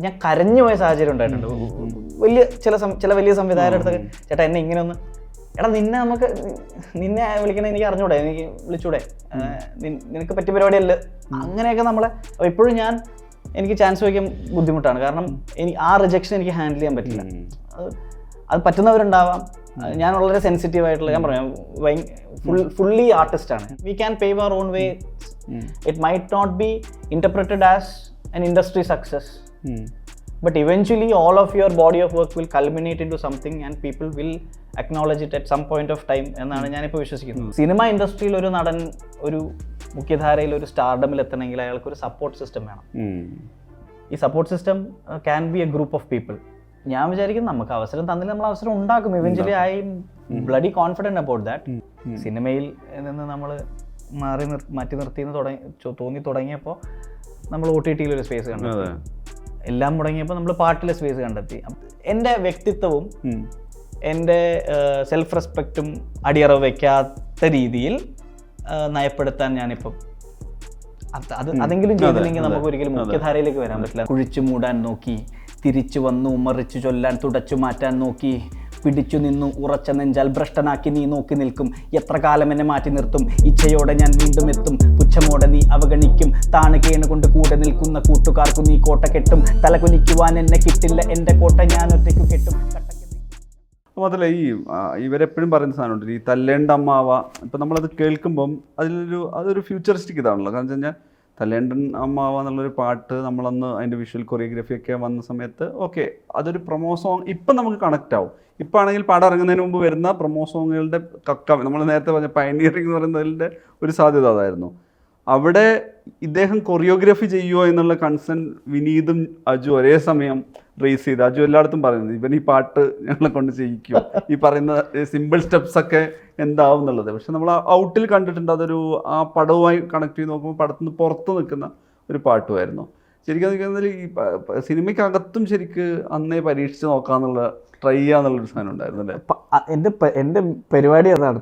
ഞാൻ കരഞ്ഞു പോയ സാഹചര്യം ഉണ്ടായിട്ടുണ്ട്. വലിയ ചില വലിയ സംവിധായകരുടെ അടുത്തൊക്കെ ചേട്ടാ എന്നെ ഇങ്ങനെ ഒന്ന്, എടാ നിന്നെ വിളിക്കണേ എനിക്ക് അറിഞ്ഞൂടെ, എനിക്ക് വിളിച്ചൂടെ, നിനക്ക് പറ്റിയ പരിപാടിയല്ല, അങ്ങനെയൊക്കെ നമ്മളെ ഇപ്പോഴും എനിക്ക് ചാൻസ് വയ്ക്കാൻ ബുദ്ധിമുട്ടാണ്. കാരണം ആ റിജക്ഷൻ എനിക്ക് ഹാൻഡിൽ ചെയ്യാൻ പറ്റില്ല. അത് പറ്റുന്നവരുണ്ടാവാം. ഞാൻ വളരെ സെൻസിറ്റീവ് ആയിട്ടുള്ള, ഞാൻ പറയാം ഫുള്ളി ആർട്ടിസ്റ്റാണ്. We can pave our own way. It might not be interpreted as an industry success, but eventually all of your body of work will culminate into something and people will acknowledge it at some point of time എന്നാണ് ഞാനിപ്പോൾ വിശ്വസിക്കുന്നത്. Cinema ഇൻഡസ്ട്രിയിൽ ഒരു നടൻ ഒരു മുഖ്യധാരയിൽ ഒരു സ്റ്റാർഡമിൽ എത്തണമെങ്കിൽ അയാൾക്ക് ഒരു സപ്പോർട്ട് സിസ്റ്റം വേണം. ഈ support system can be A group of people. ഞാൻ വിചാരിക്കും നമുക്ക് അവസരം തന്നില്ല, നമ്മൾ അവസരം ഉണ്ടാക്കും. Eventually I M bloody confident about that. സിനിമയിൽ നിന്ന് നമ്മൾ മാറ്റി നിർത്തിയെന്ന് തോന്നി തുടങ്ങിയപ്പോൾ നമ്മൾ OTT ഒരു സ്പേസ് കണ്ടെത്തി. എല്ലാം മുടങ്ങിയപ്പോൾ നമ്മൾ പാട്ടിൽ സ്പേസ് കണ്ടെത്തി. എൻ്റെ വ്യക്തിത്വവും എൻ്റെ സെൽഫ് റെസ്പെക്റ്റും അടിയറവ് വയ്ക്കാത്ത രീതിയിൽ നയപ്പെടുത്താൻ ഞാനിപ്പം അതെങ്കിലും ചെയ്തില്ലെങ്കിൽ നമുക്ക് ഒരിക്കലും മുഖ്യധാരയിലേക്ക് വരാൻ പറ്റില്ല. കുഴിച്ചു മൂടാൻ നോക്കി, തിരിച്ചു വന്നു മറിച്ചു ചൊല്ലാൻ തുടച്ചു മാറ്റാൻ നോക്കി, പിടിച്ചു നിന്നു ഉറച്ച നെഞ്ചാൽ ഭ്രഷ്ടനാക്കി നീ നോക്കി നിൽക്കും, എത്ര കാലം എന്നെ മാറ്റി നിർത്തും, ഇച്ഛയോടെ ഞാൻ വീണ്ടും എത്തും, പുച്ഛമോടെ നീ അവഗണിക്കും, താണ് കേണുകൊണ്ട് കൂടെ നിൽക്കുന്ന കൂട്ടുകാർക്കു നീ കോട്ട കെട്ടും, തലകുനിക്കുവാൻ എന്നെ കിട്ടില്ല, എൻ്റെ കോട്ട ഞാൻ ഒറ്റയ്ക്കു കെട്ടും. മാത്രമല്ല ഇവരെപ്പോഴും പറയുന്ന സാധനമുണ്ട്, ഈ തല്ലേണ്ട അമ്മാവ. ഇപ്പം നമ്മളത് കേൾക്കുമ്പം അതൊരു ഫ്യൂച്ചറിസ്റ്റിക് ഇതാണല്ലോ. കാരണം വെച്ച് കഴിഞ്ഞാൽ തല്ലേണ്ടൻ അമ്മാവ എന്നുള്ളൊരു പാട്ട് നമ്മളന്ന് അതിൻ്റെ വിഷ്വൽ കൊറിയോഗ്രാഫി ഒക്കെ വന്ന സമയത്ത് ഓക്കെ അതൊരു പ്രൊമോ സോങ് ഇപ്പം നമുക്ക് കണക്റ്റ് ആവും. ഇപ്പം ആണെങ്കിൽ പാടം ഇറങ്ങുന്നതിന് മുമ്പ് വരുന്ന പ്രൊമോ സോങ്ങുകളുടെ നമ്മൾ നേരത്തെ പറഞ്ഞ പയനിയറിംഗ് എന്ന് പറയുന്നതിൻ്റെ ഒരു സാധ്യത അതായിരുന്നു. അവിടെ ഇദ്ദേഹം കൊറിയോഗ്രാഫി ചെയ്യുമോ എന്നുള്ള കൺസേൺ വിനീതും അജു ഒരേ സമയം റേസ് ചെയ്ത്. അജു എല്ലായിടത്തും പറയുന്നത് ഇവൻ ഈ പാട്ട് ഞങ്ങളെ കൊണ്ട് ചെയ്യിക്കും, ഈ പറയുന്ന സിമ്പിൾ സ്റ്റെപ്സ് ഒക്കെ എന്താവും എന്നുള്ളത്. പക്ഷെ നമ്മൾ ഔട്ടിൽ കണ്ടിട്ടുണ്ട് അതൊരു ആ പടവുമായി കണക്ട് ചെയ്ത് നോക്കുമ്പോൾ പടത്തുനിന്ന് പുറത്ത് നിൽക്കുന്ന ഒരു പാട്ടുമായിരുന്നു. ശരിക്കും നിൽക്കുന്നതിൽ ഈ സിനിമയ്ക്കകത്തും ശരിക്ക് അന്നേ പരീക്ഷിച്ച് നോക്കാന്നുള്ള ട്രൈ ചെയ്യാന്നുള്ളൊരു സാധനം ഉണ്ടായിരുന്നു അല്ലേ? എൻ്റെ പരിപാടി അതാണ്,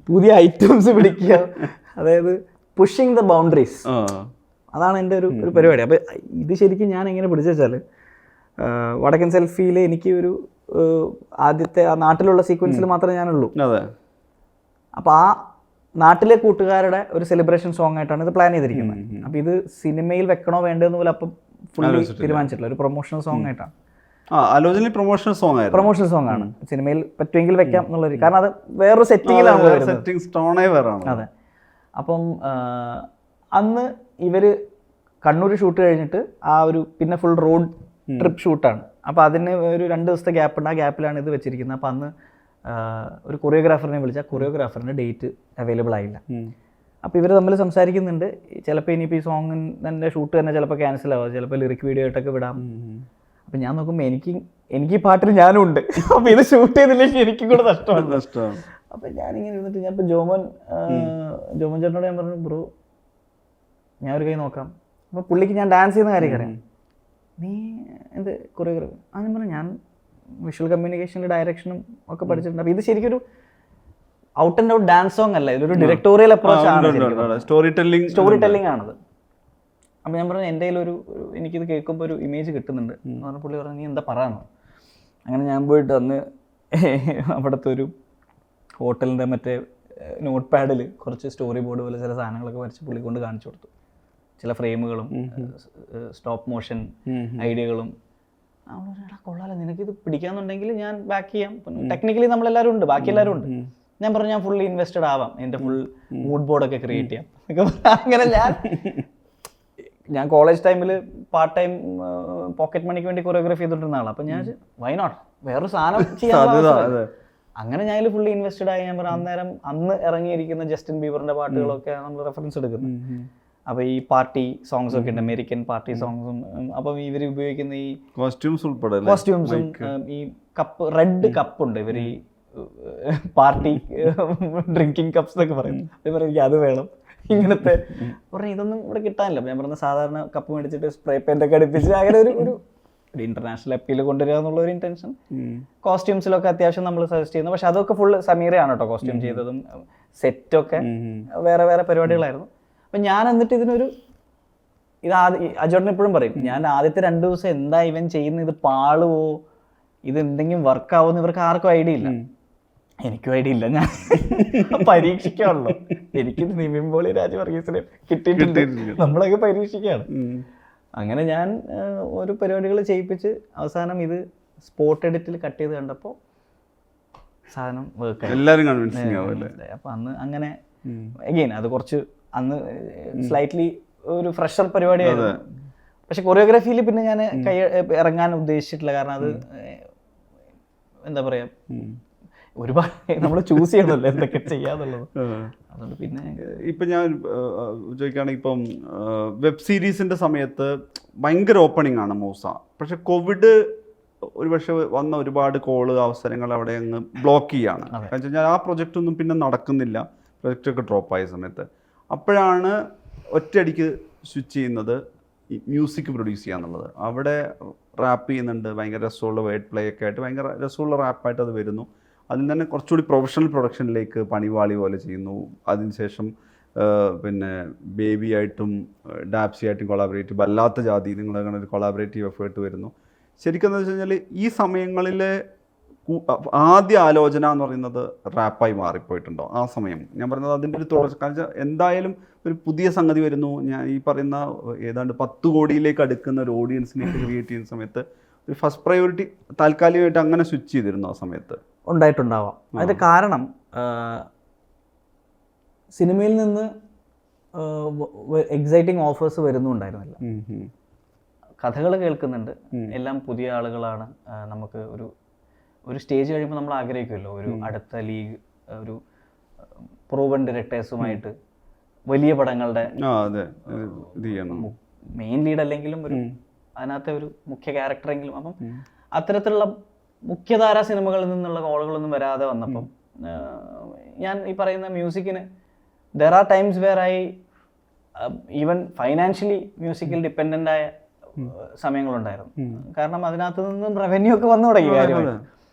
പുതിയ ഐറ്റംസ് പിടിക്കുക, അതായത് പുഷിങ് ദ ബൗണ്ടറീസ്. അതാണ് എൻ്റെ ഒരു പരിപാടി. അപ്പോൾ ഇത് ശരിക്കും ഞാൻ എങ്ങനെ പിടിച്ചു വെച്ചാൽ, വടക്കൻ സെൽഫിയിൽ എനിക്ക് ഒരു ആദ്യത്തെ ആ നാട്ടിലുള്ള സീക്വൻസിൽ മാത്രമേ ഞാനുള്ളൂ. അപ്പോൾ ആ നാട്ടിലെ കൂട്ടുകാരുടെ ഒരു സെലിബ്രേഷൻ സോങ് ആയിട്ടാണ് ഇത് പ്ലാൻ ചെയ്തിരിക്കുന്നത്. അപ്പോൾ ഇത് സിനിമയിൽ വെക്കണോ വേണ്ടതെന്ന് പോലെ അപ്പം ഫുള്ളി തീരുമാനിച്ചിട്ടില്ല, ഒരു പ്രൊമോഷണൽ സോങ് ആയിട്ടാണ്. പ്രൊമോഷണൽ സോങ് ആണ്, സിനിമയിൽ പറ്റുമെങ്കിൽ വെക്കാം എന്നുള്ളൊരു, കാരണം അത് വേറൊരു സെറ്റിങ്ങിലാണ്. അതെ. അപ്പം അന്ന് ഇവർ കണ്ണൂർ ഷൂട്ട് കഴിഞ്ഞിട്ട് ആ ഒരു പിന്നെ ഫുൾ റോഡ് ട്രിപ്പ് ഷൂട്ടാണ്. അപ്പോൾ അതിന് ഒരു 2 ദിവസത്തെ ഗ്യാപ്പ് ഉണ്ട്. ആ ഗ്യാപ്പിലാണ് ഇത് വെച്ചിരിക്കുന്നത്. അപ്പോൾ അന്ന് ഒരു കൊറിയോഗ്രാഫറിനെ വിളിച്ചാൽ കൊറിയോഗ്രാഫറിൻ്റെ ഡേറ്റ് അവൈലബിൾ ആയില്ല. അപ്പോൾ ഇവർ തമ്മിൽ സംസാരിക്കുന്നുണ്ട്, ചിലപ്പോൾ ഇനിയിപ്പോൾ ഈ സോങ്ങിൻ്റെ ഷൂട്ട് തന്നെ ചിലപ്പോൾ ക്യാൻസൽ ആവാം, ചിലപ്പോൾ ലിറിക് വീഡിയോ ആയിട്ടൊക്കെ വിടാം. അപ്പം ഞാൻ നോക്കുമ്പോൾ എനിക്ക് ഈ പാട്ടിൽ ഞാനും ഉണ്ട്. അപ്പോൾ ഇത് ഷൂട്ട് ചെയ്തില്ലെങ്കിൽ എനിക്കും കൂടെ നഷ്ടമാണ്. അപ്പം ഞാനിങ്ങനെ ഇരുന്നിട്ട് ഞാനിപ്പോൾ ജോമോൻ ചേട്ടനോട് ഞാൻ പറഞ്ഞു, ബ്രോ ഞാൻ ഒരു കൈ നോക്കാം. അപ്പോൾ പുള്ളിക്ക് ഞാൻ ഡാൻസ് ചെയ്യുന്ന കാര്യം അറിയാം. നീ എന്ത് കൊറിയോഗ്രാഫി? ഞാൻ പറഞ്ഞു ഞാൻ വിഷ്വൽ കമ്മ്യൂണിക്കേഷനിൽ ഡയറക്ഷനും ഒക്കെ പഠിച്ചിട്ടുണ്ട്. അപ്പോൾ ഇത് ശരിക്കും ഒരു out and out dance song അല്ല, ഇതൊരു ഡയറക്ടോറിയൽ അപ്രോച്ച് ആണ്, സ്റ്റോറി ടെല്ലിംഗ് ആണത്. അപ്പോൾ ഞാൻ പറഞ്ഞു എൻ്റെ കയ്യിലൊരു എനിക്കിത് കേൾക്കുമ്പോൾ ഒരു ഇമേജ് കിട്ടുന്നുണ്ട് എന്ന് പറഞ്ഞ പുള്ളി പറഞ്ഞു നീ എന്താ പറയാന്ന്. അങ്ങനെ ഞാൻ പോയിട്ട് അന്ന് അവിടുത്തെ ഒരു ഹോട്ടലിൻ്റെ മറ്റേ നോട്ട് പാഡിൽ കുറച്ച് സ്റ്റോറി ബോർഡ് പോലെ ചില സാധനങ്ങളൊക്കെ വരച്ച് പുള്ളി കൊണ്ട് കാണിച്ചു കൊടുത്തു. ചില ഫ്രെയിമുകളും സ്റ്റോപ്പ് മോഷൻ ഐഡിയകളും. അവളെടാ കൊള്ളാലോ, നിനക്കിത് പിടിക്കാന്നുണ്ടെങ്കിൽ ഞാൻ ബാക്ക് ചെയ്യാം, ടെക്നിക്കലി നമ്മളെല്ലാവരും ഉണ്ട്, ബാക്കി എല്ലാവരും ഉണ്ട്. ഞാൻ പറഞ്ഞു ഞാൻ ഫുള്ളി ഇൻവെസ്റ്റഡ് ആവാം, എൻ്റെ ഫുൾ മൂഡ് ബോർഡൊക്കെ ക്രിയേറ്റ് ചെയ്യാം. അങ്ങനെ ഞാൻ കോളേജ് ടൈമിൽ പാർട്ട് ടൈം പോക്കറ്റ് മണിക്ക് വേണ്ടി കൊറിയോഗ്രാഫി ചെയ്തിട്ടിരുന്ന ആളാണ്. അപ്പം ഞാൻ വൈ നോട്ട് വേറൊരു സാധനം ചെയ്യാൻ. അങ്ങനെ ഞാൻ ഇതിൽ ഫുള്ളി ഇൻവെസ്റ്റഡ് ആയി. ഞാൻ പറഞ്ഞു അന്ന് ഇറങ്ങിയിരിക്കുന്ന ജസ്റ്റിൻ ബീബറിൻ്റെ പാട്ടുകളൊക്കെ നമ്മൾ റെഫറൻസ് എടുക്കുന്നത്. അപ്പോൾ ഈ പാർട്ടി സോങ്സ് ഒക്കെ ഉണ്ട്, അമേരിക്കൻ പാർട്ടി സോങ്സും. അപ്പം ഇവർ ഉപയോഗിക്കുന്ന ഈ കോസ്റ്റ്യൂംസും ഈ കപ്പ്, റെഡ് കപ്പുണ്ട് ഇവർ ഈ പാർട്ടി ഡ്രിങ്കിങ് കപ്സ് എന്നൊക്കെ പറയുന്നു. അതേപോലെ എനിക്ക് അത് വേണം, ഇങ്ങനത്തെ പറഞ്ഞു ഇതൊന്നും ഇവിടെ കിട്ടാനില്ല. ഞാൻ പറഞ്ഞ സാധാരണ കപ്പ് മേടിച്ചിട്ട് സ്പ്രേ പെയിൻ്റ് ഒക്കെ അടുപ്പിച്ച് അങ്ങനെ ഒരു ഇന്റർനാഷണൽ അപ്പീൽ കൊണ്ടുവരിക എന്നുള്ള ഒരു ഇന്റൻഷൻ. കോസ്റ്റ്യൂംസിലൊക്കെ അത്യാവശ്യം നമ്മൾ സജസ്റ്റ് ചെയ്യുന്നു. പക്ഷെ അതൊക്കെ ഫുൾ സമീറയാണ് കേട്ടോ കോസ്റ്റ്യൂം ചെയ്തതും. സെറ്റൊക്കെ വേറെ വേറെ പരിപാടികളായിരുന്നു. അപ്പം ഞാൻ എന്നിട്ട് ഇതിനൊരു ഇത് അജോട്ടൻ എപ്പോഴും പറയും, ഞാൻ ആദ്യത്തെ 2 ദിവസം എന്താ ഇവൻ ചെയ്യുന്നത്, ഇത് പാളുവോ, ഇത് എന്തെങ്കിലും വർക്കാവുമെന്ന് ഇവർക്ക് ആർക്കും ഐഡിയ ഇല്ല. എനിക്കും ഐഡിയ ഇല്ല, ഞാൻ പരീക്ഷിക്കാണല്ലോ. എനിക്ക് നിവിൻ പോളി, രാജു വർഗീസിനെ കിട്ടിയിട്ടുണ്ട്, നമ്മളൊക്കെ പരീക്ഷിക്കുകയാണ്. അങ്ങനെ ഞാൻ ഒരു പരിപാടികൾ ചെയ്യിപ്പിച്ച് അവസാനം ഇത് സ്പോട്ട് എഡിറ്റിൽ കട്ട് ചെയ്ത് കണ്ടപ്പോൾ സാധനം വർക്ക് ആയി. അപ്പൊ അന്ന് അങ്ങനെ അഗെയിൻ അത് കുറച്ച് അന്ന് സ്ലൈറ്റ്ലി ഒരു ഫ്രഷർ പരിപാടിയായിരുന്നു. പക്ഷെ കൊറിയോഗ്രാഫിയിൽ പിന്നെ ഞാൻ ഇറങ്ങാൻ ഉദ്ദേശിച്ചിട്ടില്ല. കാരണം അത് എന്താ പറയാ, ഒരുപാട് നമ്മൾ ചൂസ് ചെയ്യണമല്ലോ എന്തൊക്കെ ചെയ്യാന്നുള്ളത്. അതുകൊണ്ട് പിന്നെ ഇപ്പം ഞാൻ ചോദിക്കുകയാണെങ്കിൽ ഇപ്പം വെബ് സീരീസിൻ്റെ സമയത്ത് ഭയങ്കര ഓപ്പണിംഗ് ആണ് മൂസ. പക്ഷെ കോവിഡ് ഒരു പക്ഷേ വന്ന ഒരുപാട് കോള് അവസരങ്ങൾ അവിടെ അങ്ങ് ബ്ലോക്ക് ചെയ്യാണ്. കാരണം വെച്ച് കഴിഞ്ഞാൽ ആ പ്രൊജക്റ്റ് ഒന്നും പിന്നെ നടക്കുന്നില്ല, പ്രൊജക്റ്റൊക്കെ ഡ്രോപ്പായ സമയത്ത്. അപ്പോഴാണ് ഒറ്റയടിക്ക് സ്വിച്ച് ചെയ്യുന്നത് ഈ മ്യൂസിക് പ്രൊഡ്യൂസ് ചെയ്യുക എന്നുള്ളത്. അവിടെ റാപ്പ് ചെയ്യുന്നുണ്ട്, ഭയങ്കര രസമുള്ള വേർഡ് പ്ലേ ഒക്കെ ആയിട്ട് ഭയങ്കര രസമുള്ള റാപ്പായിട്ട് അത് വരുന്നു. അതിൽ തന്നെ കുറച്ചുകൂടി പ്രൊഫഷണൽ പ്രൊഡക്ഷനിലേക്ക് പണിവാളി പോലെ ചെയ്യുന്നു. അതിനുശേഷം പിന്നെ ബേബി ആയിട്ടും ഡാപ്സി ആയിട്ടും കൊളാബറേറ്റീവ്, വല്ലാത്ത ജാതി നിങ്ങളങ്ങനെ ഒരു കൊളാബറേറ്റീവ് എഫേർട്ട് വരുന്നു. ശരിക്കും എന്താ വെച്ച് കഴിഞ്ഞാൽ ഈ സമയങ്ങളിൽ ആദ്യ ആലോചന എന്ന് പറയുന്നത് റാപ്പായി മാറിപ്പോയിട്ടുണ്ടോ ആ സമയം? ഞാൻ പറയുന്നത് അതിൻ്റെ ഒരു തുടർച്ച. കാരണം എന്തായാലും ഒരു പുതിയ സംഗതി വരുന്നു, ഞാൻ ഈ പറയുന്ന ഏതാണ്ട് 10 കോടിയിലേക്ക് അടുക്കുന്ന ഒരു ഓഡിയൻസിലേക്ക് ക്രിയേറ്റ് ചെയ്യുന്ന സമയത്ത് ഒരു ഫസ്റ്റ് പ്രയോറിറ്റി താൽക്കാലികമായിട്ട് അങ്ങനെ സ്വിച്ച് ചെയ്തിരുന്നു ആ സമയത്ത്? ഉണ്ടായിട്ടുണ്ടാവാം. അതിൻ്റെ കാരണം സിനിമയിൽ നിന്ന് എക്സൈറ്റിംഗ് ഓഫേഴ്സ് വരുന്നുണ്ടായിരുന്നില്ല. കഥകൾ കേൾക്കുന്നുണ്ട്, എല്ലാം പുതിയ ആളുകളാണ്. നമുക്ക് ഒരു സ്റ്റേജ് കഴിയുമ്പോൾ നമ്മൾ ആഗ്രഹിക്കുമല്ലോ ഒരു അടുത്ത ലീഗ്, ഒരു പ്രൂവൻ ഡയറക്ടേഴ്സുമായിട്ട് വലിയ പടങ്ങളുടെ മെയിൻ ലീഡ് അല്ലെങ്കിലും ഒരു അതിനകത്തെ ഒരു മുഖ്യ ക്യാരക്ടറെങ്കിലും. അപ്പം അത്തരത്തിലുള്ള മുഖ്യധാര സിനിമകളിൽ നിന്നുള്ള കോളുകളൊന്നും വരാതെ വന്നപ്പം ഞാൻ ഈ പറയുന്ന മ്യൂസിക്കിന് there are times where I even financially മ്യൂസിക്കിൽ ഡിപ്പെൻഡൻ്റ് ആയ സമയങ്ങളുണ്ടായിരുന്നു. കാരണം അതിനകത്ത് നിന്നും റവന്യൂ ഒക്കെ വന്നു തുടങ്ങി കാര്യമാണ്.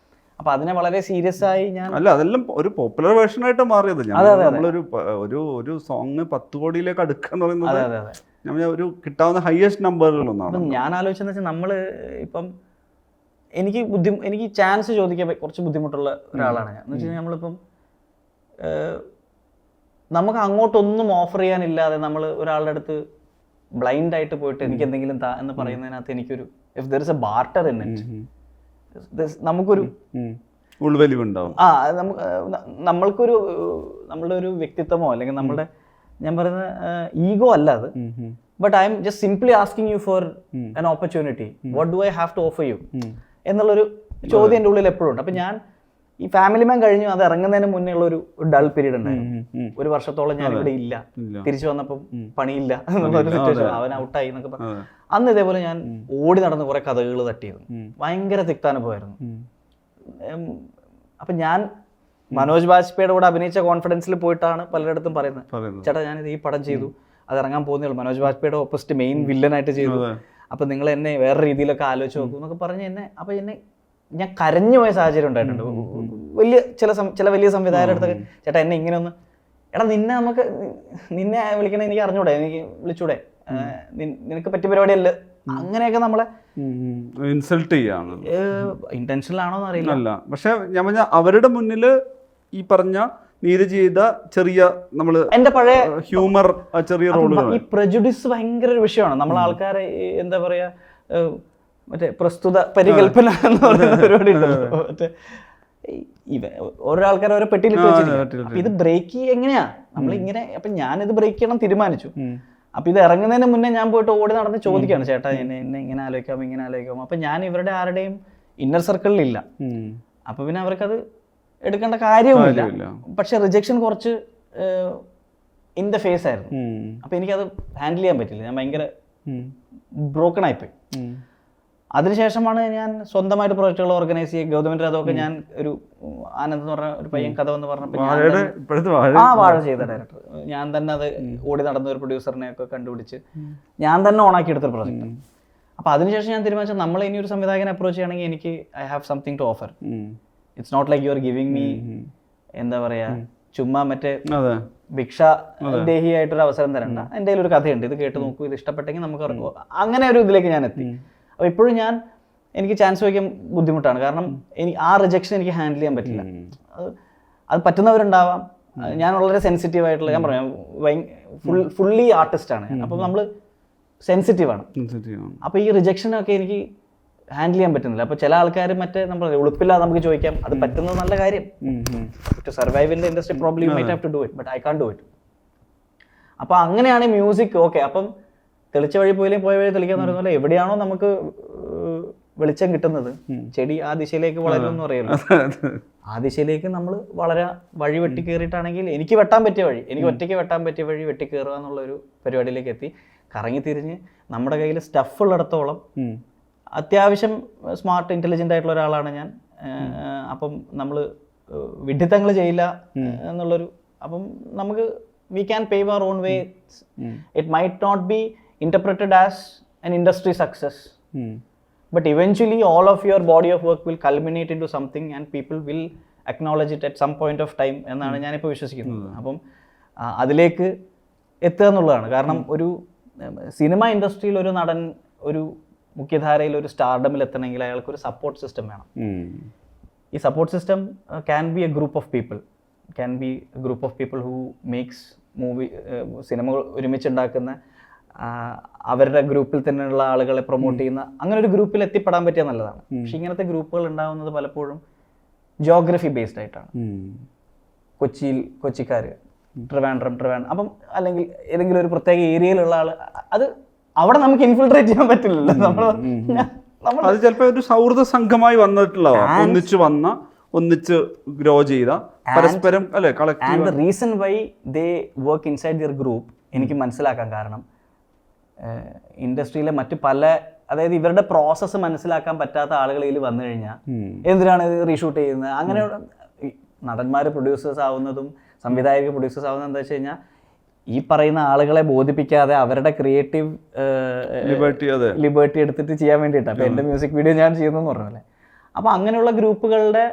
അപ്പൊ അതിനെ വളരെ സീരിയസ് ആയി ഞാൻ അതെല്ലാം ഒരു പോപ്പുലർ വേർഷൻ ആയിട്ട് മാറിയത്. നമ്മളൊരു സോങ് 10 കോടിയിലേക്ക് അടുക്കാന്ന് പറയുന്നത് ഒരു കിട്ടാവുന്ന ഹയസ്റ്റ് നമ്പറുകളൊന്നാണ്. ഞാൻ ആലോചിച്ചെന്ന് വെച്ചാൽ നമ്മള് ഇപ്പം എനിക്ക് ചാൻസ് ചോദിക്കാൻ കുറച്ച് ബുദ്ധിമുട്ടുള്ള ഒരാളാണ് ഞാൻ. എന്ന് വെച്ച് കഴിഞ്ഞാൽ നമ്മളിപ്പം നമുക്ക് അങ്ങോട്ടൊന്നും ഓഫർ ചെയ്യാനില്ലാതെ നമ്മൾ ഒരാളുടെ അടുത്ത് ബ്ലൈൻഡ് ആയിട്ട് പോയിട്ട് എനിക്ക് എന്തെങ്കിലും താ എന്ന് പറയുന്നതിനകത്ത് എനിക്കൊരു if there is A barter in it, നമുക്കൊരു ഉൾവലിവുണ്ടാവും. നമ്മൾക്കൊരു നമ്മളുടെ ഒരു വ്യക്തിത്വമോ അല്ലെങ്കിൽ നമ്മളുടെ, ഞാൻ പറയുന്ന ഈഗോ അല്ല അത്, but I am just simply asking you for an opportunity, what do I have to offer you എന്നുള്ളൊരു ചോദ്യം എൻ്റെ ഉള്ളിൽ എപ്പോഴും ഉണ്ട്. അപ്പം ഞാൻ ഈ ഫാമിലി മാൻ കഴിഞ്ഞു, അത് ഇറങ്ങുന്നതിന് മുന്നേ ഉള്ള ഒരു ഡൾ പീരീഡ് ഉണ്ടായിരുന്നു. 1 വർഷത്തോളം ഞാൻ ഇവിടെ ഇല്ല, തിരിച്ചു വന്നപ്പം പണിയില്ല എന്നുള്ളൊരു സിറ്റുവേഷൻ, അവൻ ഔട്ടായി എന്നൊക്കെ പറഞ്ഞു. അന്ന് ഇതേപോലെ ഞാൻ ഓടി നടന്ന് കുറെ കഥകൾ തട്ടിയിരുന്നു, ഭയങ്കര തിക്താനുഭവമായിരുന്നു. അപ്പം ഞാൻ മനോജ് ബാജ്പേയിയുടെ കൂടെ അഭിനയിച്ച കോൺഫിഡൻസിൽ പോയിട്ടാണ് പലരിടത്തും പറയുന്നത്, ചേട്ടാ ഞാനിത് ഈ പടം ചെയ്തു, അത് ഇറങ്ങാൻ പോകുന്നേ, മനോജ് ബാജ്പേയിയുടെ ഓപ്പോസിറ്റ് മെയിൻ വില്ലനായിട്ട് ചെയ്തു, അപ്പം നിങ്ങൾ എന്നെ വേറെ രീതിയിലൊക്കെ ആലോചിച്ച് നോക്കൂ എന്നൊക്കെ പറഞ്ഞ് എന്നെ, അപ്പം എന്നെ ഞാൻ കരഞ്ഞു പോയ സാഹചര്യം ഉണ്ടായിട്ടുണ്ട്. വലിയ ചില വലിയ സംവിധായകരുടെ അടുത്തൊക്കെ, ചേട്ടാ എന്നെ ഇങ്ങനെ ഒന്ന്, എടാ നിന്നെ വിളിക്കണേ എനിക്ക് അറിഞ്ഞൂടെ, എനിക്ക് വിളിച്ചൂടെ, നിനക്ക് പറ്റിയ പരിപാടിയല്ല, അങ്ങനെയൊക്കെ നമ്മളെ ഇൻസൾട്ട് ചെയ്യാണ്. ഇന്റൻഷനിലാണോന്ന് അറിയില്ല. പക്ഷെ ഞാൻ പറഞ്ഞ അവരുടെ മുന്നിൽ ഈ പറഞ്ഞ നീരജ് ചെയ്ത ചെറിയ നമ്മള് എന്റെ പഴയ ഹ്യൂമർ ചെറിയ റോളുകൾ, ഈ പ്രജുഡിസ് ഭയങ്കര ഒരു വിഷയമാണ്. നമ്മൾ ആൾക്കാരെ എന്താ പറയാ, മറ്റേ പ്രസ്തുത പരികല്പന എന്ന് പറയുന്ന പരിപാടി ഉണ്ടല്ലോ, മറ്റേ ഓരോ ആൾക്കാരെ ഓരോ പെട്ടിയിലിട്ട് വെച്ചിരിക്കും. അപ്പൊ ഇത് ബ്രേക്ക് എങ്ങനെയാ നമ്മളിങ്ങനെ, അപ്പൊ ഞാനിത് ബ്രേക്ക് ചെയ്യണം തീരുമാനിച്ചു. അപ്പൊ ഇത് ഇറങ്ങുന്നതിന് മുന്നേ ഞാൻ പോയിട്ട് ഓടി നടന്ന് ചോദിക്കുകയാണ്, ചേട്ടാ എന്നെ ഇങ്ങനെ ആലോചിക്കാമോ ഇങ്ങനെ ആലോചിക്കാമോ. അപ്പൊ ഞാൻ ഇവരുടെ ആരുടെയും ഇന്നർ സർക്കിളിലില്ല, അപ്പൊ പിന്നെ അവർക്കത് എടുക്കേണ്ട കാര്യവുമില്ല. പക്ഷെ റിജക്ഷൻ കുറച്ച് ഇൻ ദ ഫേസ് ആയിരുന്നു. അപ്പൊ എനിക്കത് ഹാൻഡിൽ ചെയ്യാൻ പറ്റില്ല, ഞാൻ ഭയങ്കര ബ്രോക്കൺ ആയിപ്പോയി. അതിനുശേഷമാണ് ഞാൻ സ്വന്തമായിട്ട് പ്രോജക്റ്റുകൾ ഓർഗനൈസ് ചെയ്യുക. ഗൗതമിന്റെ അതൊക്കെ ഞാൻ ഒരു ആനന്ദ് എന്ന് പറഞ്ഞ ഒരു പയ്യൻ കഥ എന്ന് പറഞ്ഞപ്പോൾ വാഴ ചെയ്ത ഡയറക്ടർ ഞാൻ തന്നെ അത് ഓടി നടന്ന ഒരു പ്രൊഡ്യൂസറിനെ ഒക്കെ കണ്ടുപിടിച്ച് ഞാൻ തന്നെ ഓണാക്കി എടുത്തൊരു പ്രോജക്റ്റ്. അപ്പോൾ അതിനുശേഷം ഞാൻ തീരുമാനിച്ചത് നമ്മൾ ഇനി ഒരു സംവിധായകനെ അപ്രോച്ച് ചെയ്യണമെങ്കിൽ എനിക്ക് I have something to offer. It's not like you are giving me എന്താ പറയുക ചുമ്മാ മറ്റേ അതെ ഭിക്ഷ ദേഹിയായിട്ടൊരു അവസരം തരണ്ട, എൻ്റെ കയ്യിൽ ഒരു കഥയുണ്ട്, ഇത് കേട്ട് നോക്കൂ, ഇത് ഇഷ്ടപ്പെട്ടെങ്കിൽ നമുക്ക് ഇറങ്ങും. അങ്ങനെ ഒരു ഇതിലേക്ക് ഞാൻ എത്തി. അപ്പോൾ ഇപ്പോഴും എനിക്ക് ചാൻസ് വയ്ക്കാൻ ബുദ്ധിമുട്ടാണ്. കാരണം ആ റിജക്ഷൻ എനിക്ക് ഹാൻഡിൽ ചെയ്യാൻ പറ്റില്ല. അത് പറ്റുന്നവരുണ്ടാവാം. ഞാൻ വളരെ സെൻസിറ്റീവ് ആയിട്ടുള്ള, ഞാൻ പറയാം, ഫുള്ളി ആർട്ടിസ്റ്റാണ്. അപ്പം നമ്മൾ സെൻസിറ്റീവാണ്. അപ്പോൾ ഈ റിജക്ഷനൊക്കെ എനിക്ക് ഹാൻഡിൽ ചെയ്യാൻ പറ്റുന്നില്ല. അപ്പോൾ ചില ആൾക്കാർ മറ്റേ നമ്മൾ ഉളുപ്പില്ലാതെ നമുക്ക് ചോദിക്കാം, അത് പറ്റുന്നത് നല്ല കാര്യം. To survive in the industry probably you might have to do it, but I can do it. അപ്പോൾ അങ്ങനെയാണ് മ്യൂസിക്. ഓക്കെ, അപ്പം തെളിച്ച വഴി പോയില്ലെങ്കിൽ പോയ വഴി തെളിക്കാന്ന് പറയുന്ന പോലെ എവിടെയാണോ നമുക്ക് വെളിച്ചം കിട്ടുന്നത്, ചെടി ആ ദിശയിലേക്ക് വളരുമെന്ന് പറയുമല്ലോ, ആ ദിശയിലേക്ക് നമ്മൾ വളരെ വഴി വെട്ടി കയറിയിട്ടാണെങ്കിൽ എനിക്ക് വെട്ടാൻ പറ്റിയ വഴി, എനിക്ക് ഒറ്റയ്ക്ക് വെട്ടാൻ പറ്റിയ വഴി വെട്ടി കയറുക എന്നുള്ളൊരു പരിപാടിയിലേക്ക് എത്തി. കറങ്ങി തിരിഞ്ഞ് നമ്മുടെ കയ്യിൽ സ്റ്റഫ് ഉള്ളിടത്തോളം അത്യാവശ്യം സ്മാർട്ട് ഇൻ്റലിജൻ്റ് ആയിട്ടുള്ള ഒരാളാണ് ഞാൻ. അപ്പം നമ്മൾ വിഡ്ഢിത്തങ്ങൾ ചെയ്യില്ല എന്നുള്ളൊരു, അപ്പം നമുക്ക് we can pave our own way. It might not be interpreted as an industry success, but eventually all of your body of work will culminate into something and people will acknowledge it at some point of time എന്നാണ് ഞാനിപ്പോൾ വിശ്വസിക്കുന്നത്. അപ്പം അതിലേക്ക് എത്തുക എന്നുള്ളതാണ്. കാരണം ഒരു cinema ഇൻഡസ്ട്രിയിൽ ഒരു നടൻ ഒരു മുഖ്യധാരയിൽ ഒരു സ്റ്റാർഡമിൽ എത്തണമെങ്കിൽ അയാൾക്കൊരു സപ്പോർട്ട് സിസ്റ്റം വേണം. ഈ support system can be A group of people who makes സിനിമകൾ ഒരുമിച്ചുണ്ടാക്കുന്ന, അവരുടെ ഗ്രൂപ്പിൽ തന്നെയുള്ള ആളുകളെ പ്രൊമോട്ട് ചെയ്യുന്ന, അങ്ങനെ ഒരു ഗ്രൂപ്പിൽ എത്തിപ്പെടാൻ പറ്റിയ നല്ലതാണ്. പക്ഷെ ഇങ്ങനത്തെ ഗ്രൂപ്പുകൾ ഉണ്ടാകുന്നത് പലപ്പോഴും ജോഗ്രഫി ബേസ്ഡ് ആയിട്ടാണ്. കൊച്ചിക്കാർ ട്രിവാൻഡ്രം, അപ്പം അല്ലെങ്കിൽ ഏതെങ്കിലും ഒരു പ്രത്യേക ഏരിയയിലുള്ള ആൾ, അത് അവിടെ നമുക്ക് ഇൻഫിൽട്രേറ്റ് ചെയ്യാൻ പറ്റില്ലല്ലോ. നമ്മൾ അത് ചിലപ്പോൾ ഒരു സൗഹൃദ സംഘമായി വന്നിട്ടുള്ളതാണ്, ഒന്നിച്ച് ഗ്രോ ചെയ്ത പരസ്പരം അല്ലെ collective. And the reason why they work inside their group എനിക്ക് മനസ്സിലാക്കാൻ കാരണം, ഇൻഡസ്ട്രിയിലെ മറ്റു പല, അതായത് ഇവരുടെ പ്രോസസ്സ് മനസ്സിലാക്കാൻ പറ്റാത്ത ആളുകൾ ഇതിൽ വന്നു കഴിഞ്ഞാൽ എന്തിനാണ് ഇത് റീഷൂട്ട് ചെയ്യുന്നത്, അങ്ങനെ നടന്മാർ പ്രൊഡ്യൂസേഴ്സ് ആവുന്നതും സംവിധായകർ പ്രൊഡ്യൂസേഴ്സ് ആവുന്നത് എന്താ വെച്ച് കഴിഞ്ഞാൽ ഈ പറയുന്ന ആളുകളെ ബോധിപ്പിക്കാതെ അവരുടെ ക്രിയേറ്റീവ് ലിബർട്ടി എടുത്തിട്ട് ചെയ്യാൻ വേണ്ടിയിട്ടാണ്. അപ്പോൾ എൻ്റെ മ്യൂസിക് വീഡിയോ ഞാൻ ചെയ്യുന്നതെന്ന് പറഞ്ഞല്ലേ. അപ്പോൾ അങ്ങനെയുള്ള ഗ്രൂപ്പുകളുടെ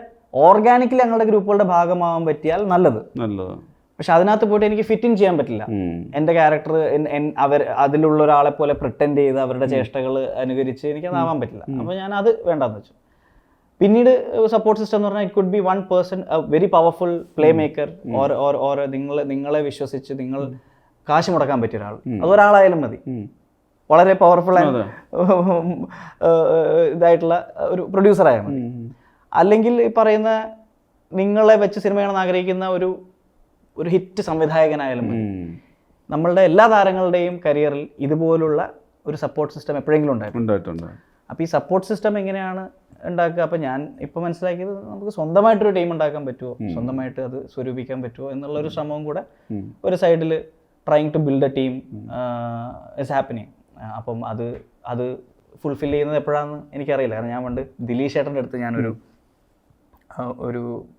ഓർഗാനിക്കലി ഞങ്ങളുടെ ഗ്രൂപ്പുകളുടെ ഭാഗമാവാൻ പറ്റിയാൽ നല്ലത്. പക്ഷെ അതിനകത്ത് പോയിട്ട് എനിക്ക് ഫിറ്റ് ഇൻ ചെയ്യാൻ പറ്റില്ല. എൻ്റെ ക്യാരക്ടർ അതിലുള്ള ഒരാളെ പോലെ പ്രിറ്റൻഡ് ചെയ്ത് അവരുടെ ചേഷ്ടകൾ അനുകരിച്ച് എനിക്കതാവാൻ പറ്റില്ല. അപ്പോൾ ഞാൻ അത് വേണ്ടെന്ന് വെച്ചു. പിന്നീട് സപ്പോർട്ട് സിസ്റ്റം എന്ന് പറഞ്ഞാൽ it could be one person, very powerful play maker, or നിങ്ങളെ വിശ്വസിച്ച് നിങ്ങൾ കാശ് മുടക്കാൻ പറ്റിയ ഒരാൾ, അതൊരാളായാലും മതി. വളരെ പവർഫുൾ ആൻഡ് ഇതായിട്ടുള്ള ഒരു പ്രൊഡ്യൂസറായാൽ മതി. അല്ലെങ്കിൽ ഈ പറയുന്ന നിങ്ങളെ വെച്ച് സിനിമ കാണാൻ ആഗ്രഹിക്കുന്ന ഒരു ഹിറ്റ് സംവിധായകനായാലും മതി. നമ്മളുടെ എല്ലാ താരങ്ങളുടെയും കരിയറിൽ ഇതുപോലുള്ള ഒരു സപ്പോർട്ട് സിസ്റ്റം എപ്പോഴെങ്കിലും ഉണ്ടായിട്ടുണ്ട്. അപ്പോൾ ഈ സപ്പോർട്ട് സിസ്റ്റം എങ്ങനെയാണ് ഉണ്ടാക്കുക? അപ്പോൾ ഞാൻ ഇപ്പോൾ മനസ്സിലാക്കിയത് നമുക്ക് സ്വന്തമായിട്ടൊരു ടീം ഉണ്ടാക്കാൻ പറ്റുമോ, സ്വന്തമായിട്ട് അത് സ്വരൂപിക്കാൻ പറ്റുമോ എന്നുള്ളൊരു ശ്രമവും കൂടെ ഒരു സൈഡിൽ trying to build a team is happening. അപ്പം അത് ഫുൾഫിൽ ചെയ്യുന്നത് എപ്പോഴാണെന്ന് എനിക്കറിയില്ല. കാരണം ഞാൻ പണ്ട് ദിലീഷ് ചേട്ടൻ്റെ അടുത്ത് ഞാനൊരു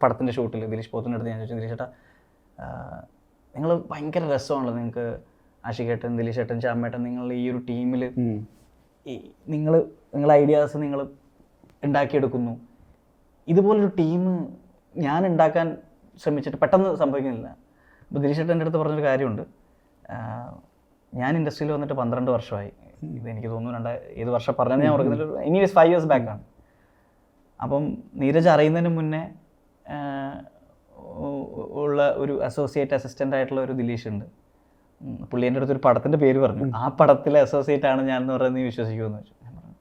പടത്തിൻ്റെ ഷൂട്ടിൽ ദിലീഷ് പോത്തിൻ്റെ അടുത്ത് ഞാൻ ചോദിച്ചു, ദിലീഷ് ചേട്ടാ നിങ്ങൾ ഭയങ്കര രസമാണല്ലോ, നിങ്ങൾക്ക് ആഷികേട്ടൻ, ദിലീഷ് ചേട്ടൻ, ചാമ്മേട്ടൻ, നിങ്ങൾ ഈ ഒരു ടീമിൽ നിങ്ങളെ ഐഡിയാസ് നിങ്ങൾ ഉണ്ടാക്കിയെടുക്കുന്നു, ഇതുപോലൊരു ടീം ഞാൻ ഉണ്ടാക്കാൻ ശ്രമിച്ചിട്ട് പെട്ടെന്ന് സംഭവിക്കുന്നില്ല. അപ്പോൾ ദിലീഷ് ചേട്ടൻ എൻ്റെ അടുത്ത് പറഞ്ഞൊരു കാര്യമുണ്ട്, ഞാൻ ഇൻഡസ്ട്രിയിൽ വന്നിട്ട് 12 വർഷമായി. ഇതെനിക്ക് തോന്നുന്നു ഏത് വർഷം പറഞ്ഞത് ഞാൻ ഓർക്കുന്നില്ല, ഇനി 5 years ബാക്കാണ്. അപ്പം നീരജ് അറിയുന്നതിന് മുന്നേ ഉള്ള ഒരു അസോസിയേറ്റ് അസിസ്റ്റൻ്റ് ആയിട്ടുള്ള ഒരു ദിലീഷ് ഉണ്ട്. പുള്ളി എൻ്റെ അടുത്തൊരു പടത്തിൻ്റെ പേര് പറഞ്ഞു, ആ പടത്തിലെ അസോസിയേറ്റ് ആണ് ഞാൻ എന്ന് പറയുന്നത് നീ വിശ്വസിക്കുമെന്ന് വെച്ചു. ഞാൻ പറഞ്ഞു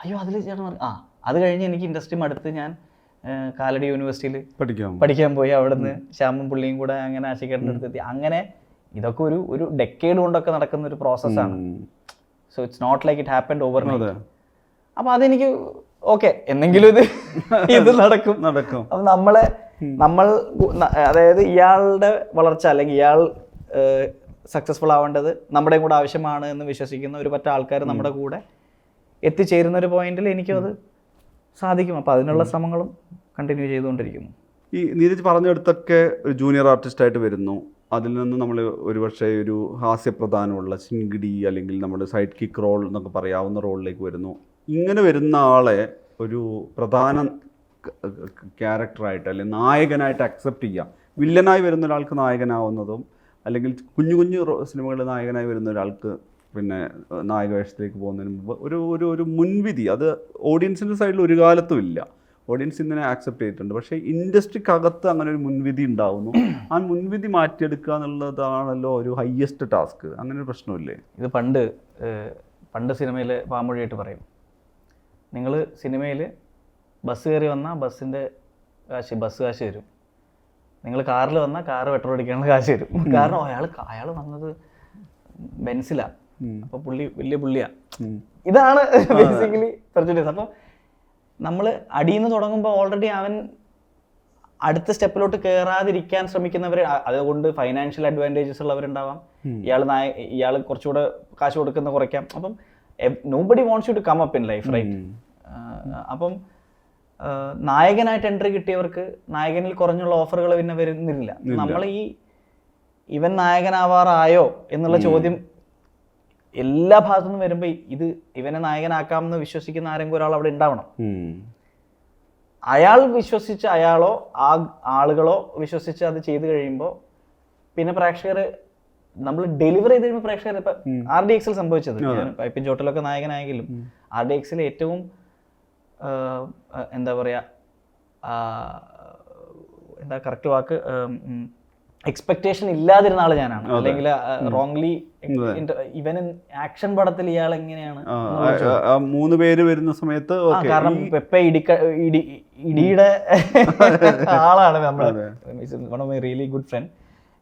അയ്യോ അതിൽ ചേട്ടൻ പറഞ്ഞു. അത് കഴിഞ്ഞ് എനിക്ക് ഇൻഡസ്ട്രി മടുത്ത് ഞാൻ കാലടി യൂണിവേഴ്സിറ്റിയിൽ പഠിക്കാൻ പോയി. അവിടെ നിന്ന് ശ്യാമും പുള്ളിയും കൂടെ അങ്ങനെ ആഷികേട്ടൻ്റെ അടുത്തെത്തി. അങ്ങനെ ഇതൊക്കെ ഒരു ഡെക്കേഡ് കൊണ്ടൊക്കെ നടക്കുന്ന ഒരു പ്രോസസ്സാണ്. So it's not like it happened overnight. അപ്പോൾ അതെനിക്ക് ഓക്കെ, എന്തെങ്കിലും ഇത് നടക്കും. അപ്പം നമ്മൾ അതായത് ഇയാളുടെ വളർച്ച അല്ലെങ്കിൽ ഇയാൾ സക്സസ്ഫുൾ ആവേണ്ടത് നമ്മുടെയും കൂടെ ആവശ്യമാണ് എന്ന് വിശ്വസിക്കുന്ന ഒരു പറ്റ ആൾക്കാർ നമ്മുടെ കൂടെ എത്തിച്ചേരുന്ന ഒരു പോയിന്റിൽ എനിക്കും അത് സാധിക്കും. അപ്പോൾ അതിനുള്ള ശ്രമങ്ങളും കണ്ടിന്യൂ ചെയ്തുകൊണ്ടിരിക്കുന്നു. ഈ നീരജ് പറഞ്ഞെടുത്തൊക്കെ ഒരു ജൂനിയർ ആർട്ടിസ്റ്റായിട്ട് വരുന്നു. അതിൽ നിന്ന് നമ്മൾ ഒരുപക്ഷെ ഒരു ഹാസ്യപ്രധാനമുള്ള ചിങ്കിടി അല്ലെങ്കിൽ നമ്മുടെ സൈഡ് കിക്ക് റോൾ എന്നൊക്കെ പറയാവുന്ന റോളിലേക്ക് വരുന്നു. ഇങ്ങനെ വരുന്ന ആളെ ഒരു പ്രധാന ക്യാരക്ടറായിട്ട് അല്ലെങ്കിൽ നായകനായിട്ട് അക്സെപ്റ്റ് ചെയ്യുക, വില്ലനായി വരുന്ന ഒരാൾക്ക് നായകനാവുന്നതും അല്ലെങ്കിൽ കുഞ്ഞു കുഞ്ഞു സിനിമകളിൽ നായകനായി വരുന്ന ഒരാൾക്ക് പിന്നെ നായക വേഷത്തിലേക്ക് പോകുന്നതിന് മുമ്പ് ഒരു മുൻവിധി അത് ഓഡിയൻസിൻ്റെ സൈഡിൽ ഒരു കാലത്തും ഇല്ല. ഓഡിയൻസ് ഇങ്ങനെ ആക്സെപ്റ്റ് ചെയ്തിട്ടുണ്ട്. പക്ഷേ ഇൻഡസ്ട്രിക്കകത്ത് അങ്ങനെ ഒരു മുൻവിധി ഉണ്ടാവുന്നു. ആ മുൻവിധി മാറ്റിയെടുക്കുക എന്നുള്ളതാണല്ലോ ഒരു ഹയ്യസ്റ്റ് ടാസ്ക്. അങ്ങനെ ഒരു പ്രശ്നമില്ലേ? ഇത് പണ്ട് സിനിമയിൽ പാമൊഴിയായിട്ട് പറയും, നിങ്ങൾ സിനിമയിൽ ബസ് കയറി വന്നാൽ ബസ്സിൻ്റെ ബസ് കാശ് തരും, നിങ്ങൾ കാറിൽ വന്നാൽ കാറ് പെട്രോൾ അടിക്കാനുള്ള കാശ് തരും. കാരണം അയാൾ വന്നത് ബെൻസിലാണ്, അപ്പോൾ വലിയ പുള്ളിയാണ്. ഇതാണ് ബേസിക്കലി പെർജുഡീസ്. അപ്പോൾ നമ്മൾ അടിയിൽ നിന്ന് തുടങ്ങുമ്പോൾ ഓൾറെഡി അവൻ അടുത്ത സ്റ്റെപ്പിലോട്ട് കയറാതിരിക്കാൻ ശ്രമിക്കുന്നവർ, അതുകൊണ്ട് ഫൈനാൻഷ്യൽ അഡ്വാൻറ്റേജസ് ഉള്ളവരുണ്ടാവാം. ഇയാൾ കുറച്ചുകൂടെ കാശ് കൊടുക്കുന്ന കുറയ്ക്കാം. അപ്പം nobody wants you to come up in life, right? അപ്പം നായകനായിട്ട് എൻട്രി കിട്ടിയവർക്ക് നായകനിൽ കുറഞ്ഞുള്ള ഓഫറുകൾ പിന്നെ വരുന്നില്ല. നമ്മൾ ഇവൻ നായകനാവാറായോ എന്നുള്ള ചോദ്യം എല്ലാ ഭാഗത്തു നിന്നും വരുമ്പോൾ ഇവനെ നായകനാക്കാമെന്ന് വിശ്വസിക്കുന്ന ആരെങ്കിലും ഒരാൾ അവിടെ ഉണ്ടാവണം. അയാൾ വിശ്വസിച്ച്, അയാളോ ആളുകളോ വിശ്വസിച്ച് അത് ചെയ്തു കഴിയുമ്പോൾ പിന്നെ പ്രേക്ഷകർ നമ്മൾ ഡെലിവർ ചെയ്ത് കഴിയുമ്പോൾ പ്രേക്ഷകർ ഇപ്പം RDX സംഭവിച്ചത്, പൈപ്പിൻ ചോട്ടിലൊക്കെ നായകനായെങ്കിലും RDX ഏറ്റവും എന്താ പറയുക, എന്താ കറക്റ്റ് വാക്ക്, എക്സ്പെക്ടേഷൻ ഇല്ലാതിരുന്ന ആള് ഞാനാണ്. അല്ലെങ്കിൽ റോങ്ലി ഇവൻ ആക്ഷൻ പടത്തിൽ ഇയാൾ എങ്ങനെയാണ് 3 പേര് വരുന്ന സമയത്ത്, കാരണം പെപ്പെ ഇടിയുടെ ആളാണ് നമ്മുടെ റിയലി ഗുഡ് ഫ്രണ്ട്.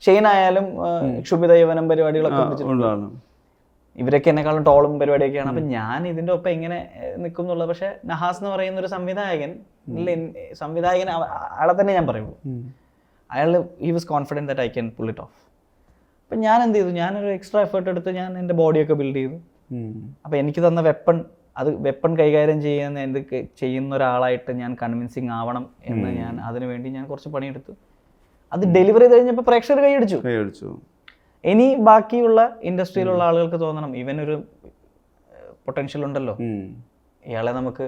ഷെയ്ൻ ആയാലും ക്ഷുഭിത യവനം പരിപാടികളൊക്കെ ഇവരൊക്കെ എന്നെക്കാളും ടോളും പരിപാടിയൊക്കെയാണ്. അപ്പം ഞാൻ ഇതിൻ്റെ ഒപ്പം എങ്ങനെ നിൽക്കും എന്നുള്ളത്. പക്ഷെ നഹാസ് എന്ന് പറയുന്ന ഒരു സംവിധായകൻ അയാളെ തന്നെ ഞാൻ പറയുള്ളൂ. He was confident that I can pull it off. അപ്പം ഞാൻ എന്ത് ചെയ്തു, ഞാനൊരു എക്സ്ട്രാ എഫേർട്ട് എടുത്ത് ഞാൻ എൻ്റെ ബോഡിയൊക്കെ ബിൽഡ് ചെയ്തു. അപ്പം എനിക്ക് തന്ന വെപ്പൺ കൈകാര്യം ചെയ്യുന്ന ഒരാളായിട്ട് ഞാൻ കൺവിൻസിങ് ആവണം എന്ന് ഞാൻ അതിനു വേണ്ടി ഞാൻ കുറച്ച് പണിയെടുത്തു. അത് ഡെലിവർ ചെയ്ത് കഴിഞ്ഞപ്പോൾ പ്രേക്ഷകർ കൈയടിച്ചു. ഇനി ബാക്കിയുള്ള ഇൻഡസ്ട്രിയിലുള്ള ആളുകൾക്ക് തോന്നണം ഇവനൊരു പൊട്ടൻഷ്യൽ ഉണ്ടല്ലോ, ഇയാളെ നമുക്ക്,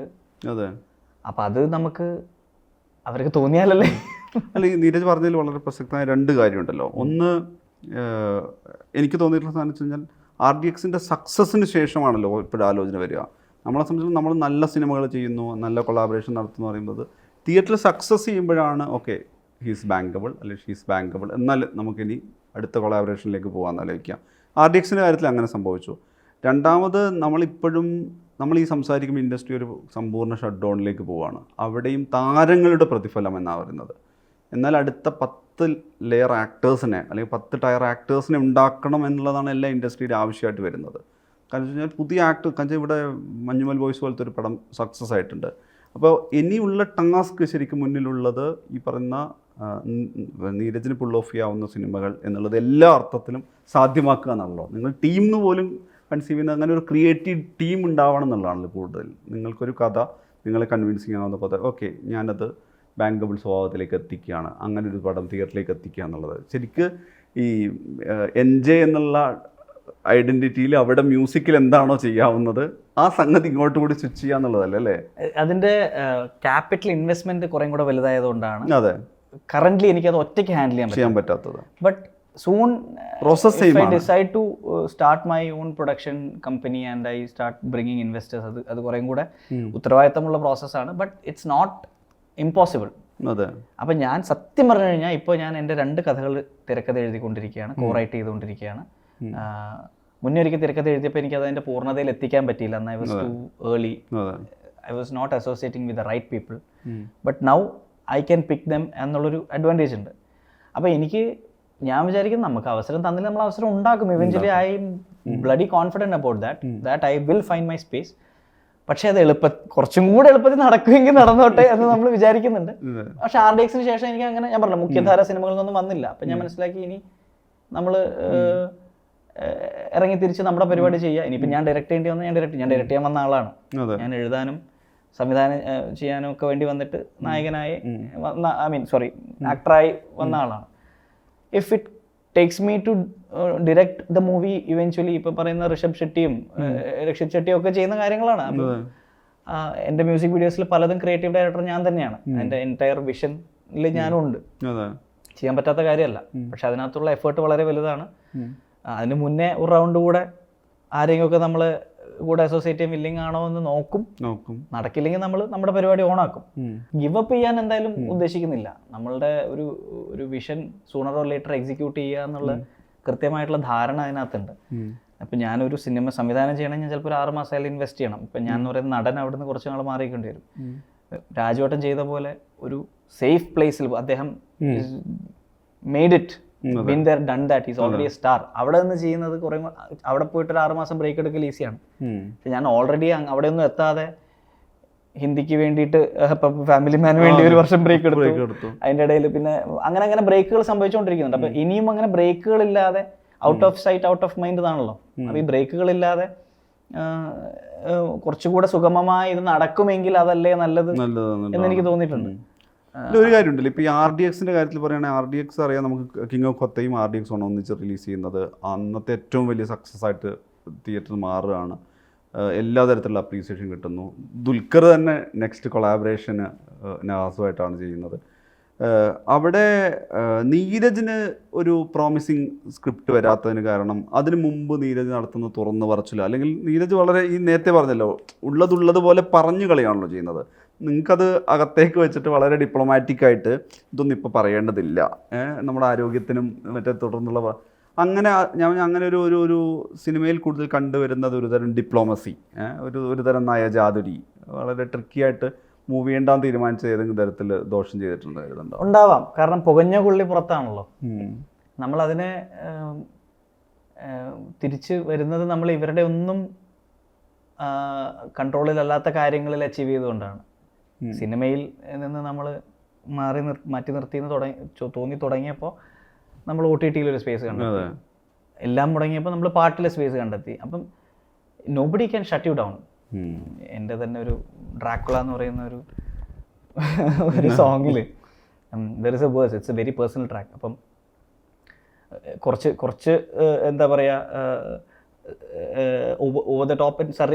അപ്പം അത് നമുക്ക് അവർക്ക് തോന്നിയാലല്ലേ. അല്ല, ഈ നീരജ് പറഞ്ഞതിൽ വളരെ പ്രസക്തമായ 2 കാര്യമുണ്ടല്ലോ. ഒന്ന്, എനിക്ക് തോന്നിയിട്ടുള്ള സാധനം വെച്ച് കഴിഞ്ഞാൽ RDXന്റെ സക്സസ്സിന് ശേഷമാണല്ലോ ഇപ്പോഴും ആലോചന വരിക. നമ്മളെ സംബന്ധിച്ച് നമ്മൾ നല്ല സിനിമകൾ ചെയ്യുന്നു, നല്ല കൊളാബറേഷൻ നടത്തുന്നു പറയുന്നത് തിയേറ്ററിൽ സക്സസ് ചെയ്യുമ്പോഴാണ് ഓക്കെ ഹീസ് ബാങ്കബിൾ അല്ലെങ്കിൽ ഷീസ് ബാങ്കബിൾ, എന്നാൽ നമുക്കിനി അടുത്ത കൊളാബറേഷനിലേക്ക് പോകാമെന്ന് ആലോചിക്കാം. RDXന്റെ കാര്യത്തിൽ അങ്ങനെ സംഭവിച്ചു. രണ്ടാമത്, നമ്മൾ ഈ സംസാരിക്കുമ്പോൾ ഇൻഡസ്ട്രി ഒരു സമ്പൂർണ്ണ ഷട്ട് ഡൗണിലേക്ക് പോവുകയാണ്. അവിടെയും താരങ്ങളുടെ പ്രതിഫലം എന്നാണ് പറയുന്നത്. എന്നാൽ അടുത്ത 10 ലെയർ ആക്ടേഴ്സിനെ അല്ലെങ്കിൽ 10 ടയർ ആക്ടേഴ്സിനെ ഉണ്ടാക്കണം എന്നുള്ളതാണ് എല്ലാ ഇൻഡസ്ട്രിയുടെ ആവശ്യമായിട്ട് വരുന്നത്. കാരണം വെച്ച് കഴിഞ്ഞാൽ പുതിയ കാരണം ഇവിടെ മഞ്ഞുമൽ ബോയ്സ് പോലത്തെ ഒരു പടം സക്സസ് ആയിട്ടുണ്ട്. അപ്പോൾ ഇനിയുള്ള ടാസ്ക് ശരിക്കും മുന്നിലുള്ളത് ഈ പറയുന്ന നീരജിന് പുൾ ഓഫ് ചെയ്യാവുന്ന സിനിമകൾ എന്നുള്ളത് എല്ലാ അർത്ഥത്തിലും സാധ്യമാക്കുക എന്നുള്ളൂ. നിങ്ങൾ ടീമിന് പോലും കൺസീവ് ചെയ്യുന്ന അങ്ങനെ ഒരു ക്രിയേറ്റീവ് ടീം ഉണ്ടാവണം എന്നുള്ളതാണല്ലോ കൂടുതൽ. നിങ്ങൾക്കൊരു കഥ നിങ്ങളെ കൺവിൻസിങ് ആവുന്ന കഥ, ഓക്കെ ഞാനത് ബാങ്കബിൾ സ്വഭാവത്തിലേക്ക് എത്തിക്കുകയാണ്, അങ്ങനെ ഒരു പടം തിയേറ്ററിലേക്ക് എത്തിക്കുക എന്നുള്ളത്. ശരിക്ക് ഈ NJ എന്നുള്ള ഐഡൻറ്റിറ്റിയിൽ അവിടെ മ്യൂസിക്കിൽ എന്താണോ ചെയ്യാവുന്നത് ആ സംഗതി ഇങ്ങോട്ട് കൂടി സ്വിച്ച് ചെയ്യുക എന്നുള്ളതല്ലേ അല്ലേ? അതിൻ്റെ ക്യാപിറ്റൽ ഇൻവെസ്റ്റ്മെൻറ്റ് കുറേ കൂടെ വലുതായതുകൊണ്ടാണ് അതെ കറൻ്റ്ലി എനിക്കത് ഒറ്റയ്ക്ക് ഹാൻഡിൽ ചെയ്യാൻ പറ്റാത്തത്. But soon if I decide to start my own production company and I start bringing investors, അത് കുറേ കൂടെ ഉത്തരവാദിത്തമുള്ള പ്രോസസ്സാണ്. But it's not impossible. അപ്പം ഞാൻ സത്യം പറഞ്ഞു കഴിഞ്ഞാൽ ഇപ്പോൾ ഞാൻ എൻ്റെ 2 കഥകൾ തിരക്കഥ എഴുതിക്കൊണ്ടിരിക്കുകയാണ്, കോറൈറ്റ് ചെയ്തുകൊണ്ടിരിക്കുകയാണ്. മുന്നേ ഒരിക്കൽ തിരക്കഥ എഴുതിയപ്പോൾ എനിക്ക് അതിൻ്റെ പൂർണ്ണതയിൽ എത്തിക്കാൻ പറ്റിയില്ല. I was too early, I was not associating with the right people. But now I can pick them എന്നുള്ളൊരു അഡ്വാൻറ്റേജ് ഉണ്ട്. അപ്പോൾ ഞാൻ വിചാരിക്കും നമുക്ക് അവസരം തന്നില്ല, നമ്മൾ അവസരം ഉണ്ടാക്കും. Eventually I M bloody confident about that I will find my space. പക്ഷേ അത് കുറച്ചും കൂടെ എളുപ്പത്തിൽ നടക്കുമെങ്കിൽ നടന്നോട്ടെ എന്ന് നമ്മൾ വിചാരിക്കുന്നുണ്ട്. പക്ഷേ RDXന് ശേഷം എനിക്ക് അങ്ങനെ, ഞാൻ പറഞ്ഞില്ല, മുഖ്യധാര സിനിമകളിൽ നിന്നും വന്നില്ല. അപ്പം ഞാൻ മനസ്സിലാക്കി ഇനി നമ്മൾ ഇറങ്ങി തിരിച്ച് നമ്മുടെ പരിപാടി ചെയ്യുക. ഇനിയിപ്പോൾ ഞാൻ ഡയറക്റ്റ് ചെയ്യേണ്ടി വന്നാൽ ഞാൻ ഡയറക്റ്റ് ചെയ്യാൻ വന്ന ആളാണ്. ഞാൻ എഴുതാനും സംവിധാനം ചെയ്യാനും ഒക്കെ വേണ്ടി വന്നിട്ട് നായകനായി ആക്ടറായി വന്ന ആളാണ്. If it takes me to direct the movie eventually, ഇപ്പോൾ പറയുന്ന ഋഷഭ് ഷെട്ടിയും രക്ഷിത് ഷെട്ടിയും ഒക്കെ ചെയ്യുന്ന കാര്യങ്ങളാണ്. എൻ്റെ മ്യൂസിക് വീഡിയോസിൽ പലതും ക്രിയേറ്റീവ് ഡയറക്ടർ ഞാൻ തന്നെയാണ്. എൻ്റെ എൻറ്റയർ വിഷനിൽ ഞാനും ഉണ്ട്. ചെയ്യാൻ പറ്റാത്ത കാര്യമല്ല. പക്ഷെ അതിനകത്തുള്ള എഫേർട്ട് വളരെ വലുതാണ്. അതിന് മുന്നേ ഒരു റൗണ്ട് കൂടെ ആരെങ്കിലുമൊക്കെ നമ്മൾ കൂടെ അസോസിയേറ്റ് ചെയ്യാൻ വില്ലിങ് ആണോ എന്ന് നോക്കും. നടക്കില്ലെങ്കിൽ നമ്മൾ നമ്മുടെ പരിപാടി ഓണാക്കും. ഗിവ് അപ്പ് ചെയ്യാൻ എന്തായാലും ഉദ്ദേശിക്കുന്നില്ല. നമ്മളുടെ ഒരു vision sooner or later execute ചെയ്യുക എന്നുള്ള കൃത്യമായിട്ടുള്ള ധാരണ അതിനകത്തുണ്ട്. അപ്പം ഞാനൊരു സിനിമ സംവിധാനം ചെയ്യണമെങ്കിൽ ചിലപ്പോൾ ഒരു 6 മാസം ഇൻവെസ്റ്റ് ചെയ്യണം. ഇപ്പം ഞാൻ എന്ന് പറയുന്ന നടൻ അവിടെ നിന്ന് കുറച്ച് നാൾ മാറിയേണ്ടി വരും. രാജുവേട്ടൻ ചെയ്ത പോലെ ഒരു സേഫ് പ്ലേസിൽ അദ്ദേഹം made it, been there, done that, he's already a star. അവിടെ നിന്ന് ചെയ്യുന്നത് കുറേ അവിടെ പോയിട്ട് ഒരു 6 മാസം ബ്രേക്ക് എടുക്കൽ ഈസിയാണ്. പക്ഷെ ഞാൻ ഓൾറെഡി അവിടെ ഒന്നും എത്താതെ ഹിന്ദിക്ക് വേണ്ടിയിട്ട് ഫാമിലി മാന് വേണ്ടി ഒരു വർഷം ബ്രേക്ക് എടുത്തു. അതിൻ്റെ ഇടയിൽ പിന്നെ അങ്ങനെ ബ്രേക്കുകൾ സംഭവിച്ചുകൊണ്ടിരിക്കുന്നുണ്ട്. അപ്പൊ ഇനിയും അങ്ങനെ ബ്രേക്കുകൾ ഇല്ലാതെ out of site out of mind ആണല്ലോ. അപ്പൊ ഈ ബ്രേക്കുകൾ ഇല്ലാതെ കുറച്ചുകൂടെ സുഗമമായി ഇത് നടക്കുമെങ്കിൽ അതല്ലേ നല്ലത് എന്നെനിക്ക് തോന്നിയിട്ടുണ്ട്. ഒരു കാര്യമുണ്ടല്ലോ, ഇപ്പോൾ ഈ RDXന്റെ കാര്യത്തിൽ പറയുകയാണെങ്കിൽ RDX അറിയാം, നമുക്ക് കിങ് ഓഫ് കൊത്തയും RDX ആണ് ഒന്നിച്ച് റിലീസ് ചെയ്യുന്നത്. അന്നത്തെ ഏറ്റവും വലിയ സക്സസ് ആയിട്ട് തിയേറ്ററിൽ മാറുകയാണ്. എല്ലാ തരത്തിലുള്ള അപ്രീസിയേഷൻ കിട്ടുന്നു. ദുൽഖർ തന്നെ നെക്സ്റ്റ് കൊളാബറേഷന് നവാസുമായിട്ടാണ് ചെയ്യുന്നത്. അവിടെ നീരജിന് ഒരു പ്രോമിസിങ് സ്ക്രിപ്റ്റ് വരാത്തതിന് കാരണം അതിന് മുമ്പ് നീരജ് നടത്തുന്ന തുറന്നു പറച്ചില്ല, അല്ലെങ്കിൽ നീരജ് വളരെ ഈ നേരത്തെ പറഞ്ഞല്ലോ ഉള്ളതുപോലെ പറഞ്ഞു കളയാണല്ലോ ചെയ്യുന്നത്. നിങ്ങൾക്കത് അകത്തേക്ക് വെച്ചിട്ട് വളരെ ഡിപ്ലോമാറ്റിക് ആയിട്ട് ഇതൊന്നും ഇപ്പോൾ പറയേണ്ടതില്ല, നമ്മുടെ ആരോഗ്യത്തിനും മറ്റേ തുടർന്നുള്ള അങ്ങനെ അങ്ങനെ ഒരു സിനിമയിൽ കൂടുതൽ കണ്ടുവരുന്നത് ഒരുതരം ഡിപ്ലോമസി, ഒരുതരം നയജാതുരി, വളരെ ട്രിക്കിയായിട്ട് മൂവ് ചെയ്യേണ്ടാന്ന് തീരുമാനിച്ച ഏതെങ്കിലും തരത്തിൽ ദോഷം ചെയ്തിട്ടുണ്ടായിരുന്നുണ്ടോ? ഉണ്ടാവാം. കാരണം പുകഞ്ഞ കൊള്ളി പുറത്താണല്ലോ. നമ്മളതിനെ തിരിച്ച് വരുന്നത് നമ്മൾ ഇവരുടെ ഒന്നും കൺട്രോളിലല്ലാത്ത കാര്യങ്ങളിൽ അച്ചീവ് ചെയ്തുകൊണ്ടാണ്. സിനിമയിൽ നിന്ന് നമ്മൾ മാറ്റി നിർത്തിയെന്ന് തോന്നി തുടങ്ങിയപ്പോൾ നമ്മൾ OTT-യിൽ ഒരു സ്പേസ് കണ്ടെത്തി. എല്ലാം മുടങ്ങിയപ്പോൾ നമ്മൾ പാട്ടിലെ സ്പേസ് കണ്ടെത്തി. അപ്പം nobody can shut you down. എൻ്റെ തന്നെ ഒരു ഡ്രാക്കുള എന്ന് പറയുന്ന ഒരു സോങ്ങിൽ there is a verse, it's a very personal track. അപ്പം കുറച്ച് എന്താ പറയുക, ഓവർ ദ ടോപ്പ്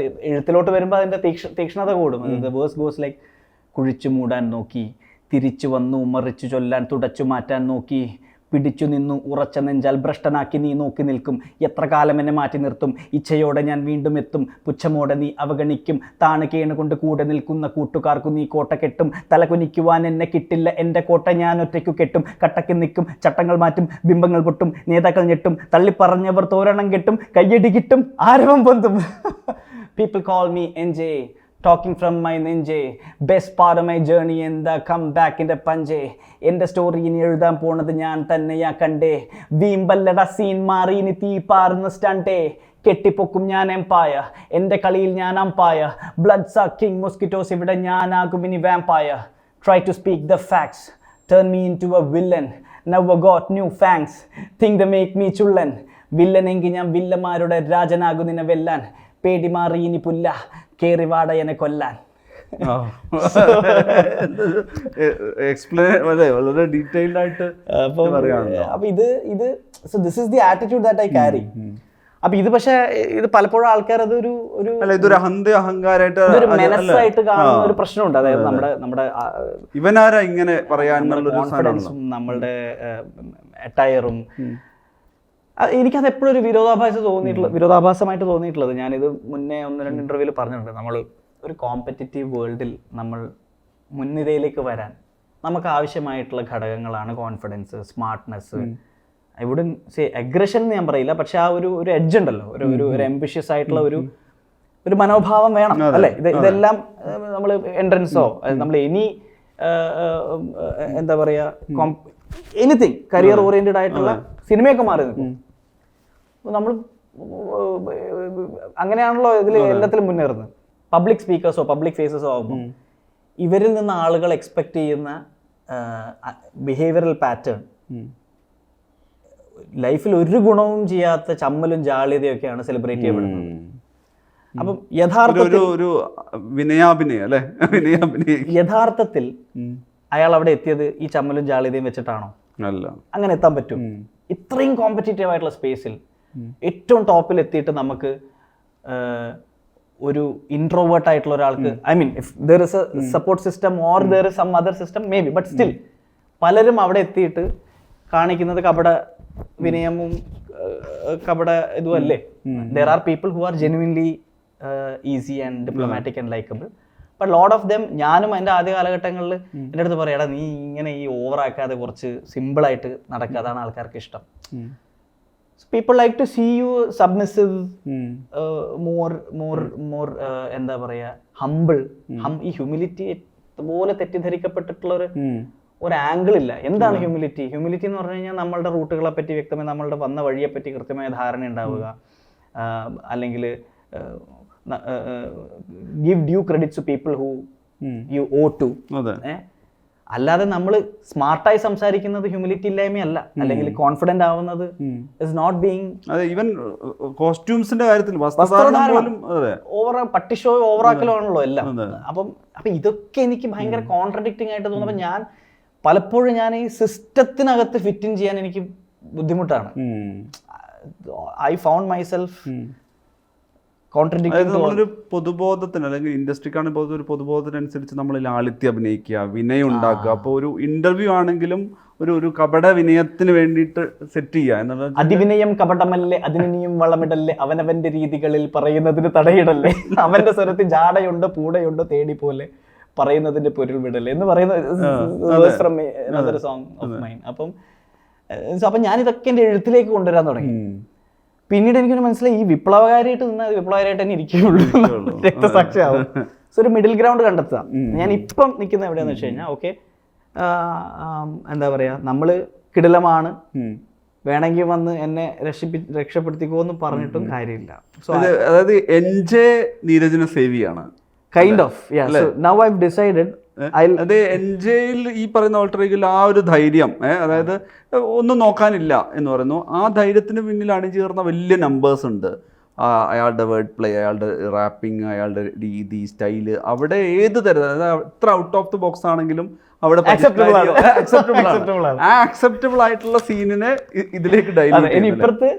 എഴുത്തിലോട്ട് വരുമ്പോൾ അതിൻ്റെ തീക്ഷ്ണത കൂടും. ദ വേഴ്സ് ഗോസ് ലൈക്ക്: കുഴിച്ചു മൂടാൻ നോക്കി, തിരിച്ചു വന്നു മറിച്ചു ചൊല്ലാൻ തുടച്ചു മാറ്റാൻ നോക്കി, പിടിച്ചു നിന്നു ഉറച്ച നെഞ്ചാൽ ഭ്രഷ്ടനാക്കി നീ നോക്കി നിൽക്കും, എത്ര കാലം എന്നെ മാറ്റി നിർത്തും, ഇച്ഛയോടെ ഞാൻ വീണ്ടും എത്തും, പുച്ഛമോടെ നീ അവഗണിക്കും, താണ് കേണുകൊണ്ട് കൂടെ നിൽക്കുന്ന കൂട്ടുകാർക്കു നീ കോട്ട കെട്ടും, തലകുനിക്കുവാൻ എന്നെ കിട്ടില്ല എൻ്റെ കോട്ട ഞാൻ ഒറ്റയ്ക്കു കെട്ടും, കട്ടക്ക് നിൽക്കും ചട്ടങ്ങൾ മാറ്റും ബിംബങ്ങൾ പൊട്ടും, നേതാക്കൾ ഞെട്ടും, തള്ളിപ്പറഞ്ഞവർ തോരണം കെട്ടും, കയ്യടി കിട്ടും ആരവം പൊന്തും. People call me NJ, talking from my നെഞ്ചേ, best part of my journey in the comeback in the പഞ്ചേ, എൻ്റെ സ്റ്റോറി ഇനി എഴുതാൻ പോണത് ഞാൻ തന്നെയാ കണ്ടേ, വീമ്പല്ലട സീൻ മാറി ഇനി തീ പാർന്ന് സ്റ്റണ്ടേ, കെട്ടിപ്പൊക്കും ഞാൻ എംപയർ, എൻ്റെ കളിയിൽ ഞാൻ അമ്പയർ, ബ്ലഡ് സക്കിങ് മൊസ്കിറ്റോസ് ഇവിടെ ഞാനാകും ഇനി vampire, try to speak the facts, turn me into a villain, now I got new fangs, think they make me ചുള്ളൻ, വില്ലനെങ്കിൽ ഞാൻ വില്ലന്മാരുടെ രാജനാകും നിന്നെ വെല്ലാൻ, പേടി മാറി ഇനി പുല്ല കേറി വാടയനെ കൊല്ലാൻ. വളരെ ഡീറ്റെയിൽഡ് ആയിട്ട്. അപ്പൊ ഇത് so this is the attitude that I carry. അപ്പൊ ഇത് പക്ഷെ ഇത് പലപ്പോഴും ആൾക്കാർ അതൊരു അഹങ്കാരമായിട്ട് മനസ്സായിട്ട് കാണുന്ന ഒരു പ്രശ്നമുണ്ട്. അതായത് നമ്മുടെ ഇവനാരാ ഇങ്ങനെ പറയാനുള്ള കോൺഫിഡൻസും നമ്മളുടെ അറ്റയറും. എനിക്കത് എപ്പോഴും ഒരു വിരോധാഭാസമായിട്ട് തോന്നിയിട്ടുള്ളത്. ഞാനിത് മുന്നേ 1-2 ഇന്റർവ്യൂവിൽ പറഞ്ഞിട്ടുണ്ട്. നമ്മൾ ഒരു കോമ്പറ്റിറ്റീവ് വേൾഡിൽ നമ്മൾ മുൻനിരയിലേക്ക് വരാൻ നമുക്ക് ആവശ്യമായിട്ടുള്ള ഘടകങ്ങളാണ് confidence, smartness. I wouldn't say aggression എന്ന് ഞാൻ പറയില്ല, പക്ഷെ ആ ഒരു എഡ്ജ് ഉണ്ടല്ലോ, ഒരു എംബിഷ്യസ് ആയിട്ടുള്ള ഒരു മനോഭാവം വേണം അല്ലേ. ഇതെല്ലാം നമ്മൾ എൻട്രൻസോ നമ്മൾ എനി എന്താ പറയുക എനിത്തിങ് കരിയർ ഓറിയന്റഡ് ആയിട്ടുള്ള സിനിമയൊക്കെ മാറി നിൽക്കും. നമ്മൾ അങ്ങനെയാണല്ലോ ഇതിൽ എല്ലാത്തിലും മുന്നേറുന്നത്. പബ്ലിക് സ്പീക്കേഴ്സോ പബ്ലിക് ഫേസസോ ആകുമ്പോൾ ഇവരിൽ നിന്ന് ആളുകൾ എക്സ്പെക്ട് ചെയ്യുന്ന ബിഹേവിയറൽ പാറ്റേൺ ലൈഫിൽ ഒരു ഗുണവും ചെയ്യാത്ത ചമ്മലും ജാള്യതയൊക്കെയാണ് സെലിബ്രേറ്റ് ചെയ്യപ്പെടുന്നത്. അപ്പം യഥാർത്ഥത്തിൽ അയാൾ അവിടെ എത്തിയത് ഈ ചമ്മലും ജാള്യതയും വെച്ചിട്ടാണോ? അങ്ങനെ എത്താൻ പറ്റും? ഇത്രയും കോമ്പറ്റീറ്റീവ് ആയിട്ടുള്ള സ്പേസിൽ ഏറ്റവും ടോപ്പിൽ എത്തിയിട്ട് നമുക്ക് ഒരു ഇൻട്രോവേർട്ട് ആയിട്ടുള്ള ഒരാൾക്ക്, I mean if there is a support system or there is some other system may be, but still പലരും അവിടെ എത്തിയിട്ട് കാണിക്കുന്നത് കപട വിനയവും കപട ഇതും അല്ലേ. There are people who are genuinely easy and diplomatic and likeable. But lot of them, ഞാനും എൻ്റെ ആദ്യ കാലഘട്ടങ്ങളിൽ എൻ്റെ അടുത്ത് പറയാടാ നീ ഇങ്ങനെ ഈ ഓവറാക്കാതെ കുറച്ച് സിമ്പിളായിട്ട് നടക്കുക, അതാണ് ആൾക്കാർക്ക് ഇഷ്ടം. People like to see you submissive, more എന്താ പറയാ ഹംബിൾ. ഈ ഹ്യൂമിലിറ്റി പോലെ തെറ്റിദ്ധരിക്കപ്പെട്ടിട്ടുള്ള ഒരു ആംഗിൾ ഇല്ല. എന്താണ് ഹ്യൂമിലിറ്റി? ഹ്യൂമിലിറ്റി എന്ന് പറഞ്ഞു കഴിഞ്ഞാൽ നമ്മളുടെ റൂട്ടുകളെ പറ്റി വ്യക്തമായി, നമ്മളുടെ വന്ന വഴിയെ പറ്റി കൃത്യമായ ധാരണ ഉണ്ടാവുക, അല്ലെങ്കിൽ give due credits to people who you owe to. അല്ലാതെ നമ്മൾ സ്മാർട്ടായി സംസാരിക്കുന്നത് ഹ്യൂമിലിറ്റി ഇല്ലായ്മയല്ല, അല്ലെങ്കിൽ കോൺഫിഡന്റ് ആവുന്നത് ഇസ് നോട്ട് ബീങ്. ഈവൻ കോസ്റ്റ്യൂംസിന്റെ കാര്യത്തിൽ പട്ടിഷോ ഓവറാക്കലാണല്ലോ എല്ലാം. അപ്പം ഇതൊക്കെ എനിക്ക് ഭയങ്കര കോൺട്രഡിക്റ്റിംഗ് ആയിട്ട് തോന്നുമ്പോൾ ഞാൻ പലപ്പോഴും ഞാൻ ഈ സിസ്റ്റത്തിനകത്ത് ഫിറ്റ് ഇൻ ചെയ്യാൻ എനിക്ക് ബുദ്ധിമുട്ടാണ്. ഐ ഫൗണ്ട് മൈസെൽഫ് നമ്മളൊരു പൊതുബോധത്തിന് അല്ലെങ്കിൽ ഇൻഡസ്ട്രിക്കാണ് ഒരു പൊതുബോധത്തിനനുസരിച്ച് നമ്മൾ ലാളിത്യം അഭിനയിക്കുക, വിനയം ഉണ്ടാക്കുക. അപ്പോൾ ഒരു ഇന്റർവ്യൂ ആണെങ്കിലും ഒരു കപട വിനയത്തിന് വേണ്ടിയിട്ട് സെറ്റ് ചെയ്യുക എന്നുള്ളത്. അതിവിനയം കപടമല്ലേ, അതിനിയും വളമിടല്ലേ, അവനവന്റെ രീതികളിൽ പറയുന്നതിന് തടയിടല്ലേ, അവന്റെ സ്വരത്തിൽ ജാടയുണ്ട് പൂടയുണ്ട് തേടി പോലെ പറയുന്നതിന്റെ പൊരുൾ വിടല്ലേ എന്ന് പറയുന്ന സോങ് ഓഫ് മൈൻ. അപ്പം ഞാൻ ഇതൊക്കെ എൻ്റെ എഴുത്തിലേക്ക് കൊണ്ടുവരാൻ തുടങ്ങി. പിന്നീട് എനിക്കൊരു മനസ്സിലായി ഈ വിപ്ലവകാരിയായിട്ട് നിന്നാൽ വിപ്ലവകാരിയായിട്ട് തന്നെ ഇരിക്കുകയുള്ളൂ, രക്തസാക്ഷിയാവും. സോ ഒരു മിഡിൽ ഗ്രൗണ്ട് കണ്ടെത്തുക. ഞാൻ ഇപ്പം നിൽക്കുന്ന എവിടെയാന്ന് വെച്ച് കഴിഞ്ഞാൽ ഓക്കെ, എന്താ പറയാ, നമ്മള് കിടിലമാണ്, വേണമെങ്കിൽ വന്ന് എന്നെ രക്ഷപ്പെടുത്തിക്കോ എന്ന് പറഞ്ഞിട്ടും കാര്യമില്ല. സോ അതായത് എൻജെ നീരജിനെ സേവ് ചെയ്യാണ് kind of. Now I have decided അത് എൻജയിൽ ഈ പറയുന്ന ഓൾട്ടറേക്കിൽ ആ ഒരു ധൈര്യം, അതായത് ഒന്നും നോക്കാനില്ല എന്ന് പറയുന്നു, ആ ധൈര്യത്തിന് പിന്നിൽ അണിചേർന്ന വലിയ നമ്പേഴ്സ് ഉണ്ട്. അയാളുടെ വേർഡ് പ്ലേ, അയാളുടെ റാപ്പിംഗ്, അയാളുടെ രീതി, സ്റ്റൈല്, അവിടെ ഏത് തരം, അതായത് എത്ര ഔട്ട് ഓഫ് ദി ബോക്സ് ആണെങ്കിലും അവിടെ അക്സെപ്റ്റബിൾ ആയിട്ടുള്ള സീനിനെ ഇതിലേക്ക് ഇപ്പുറത്ത്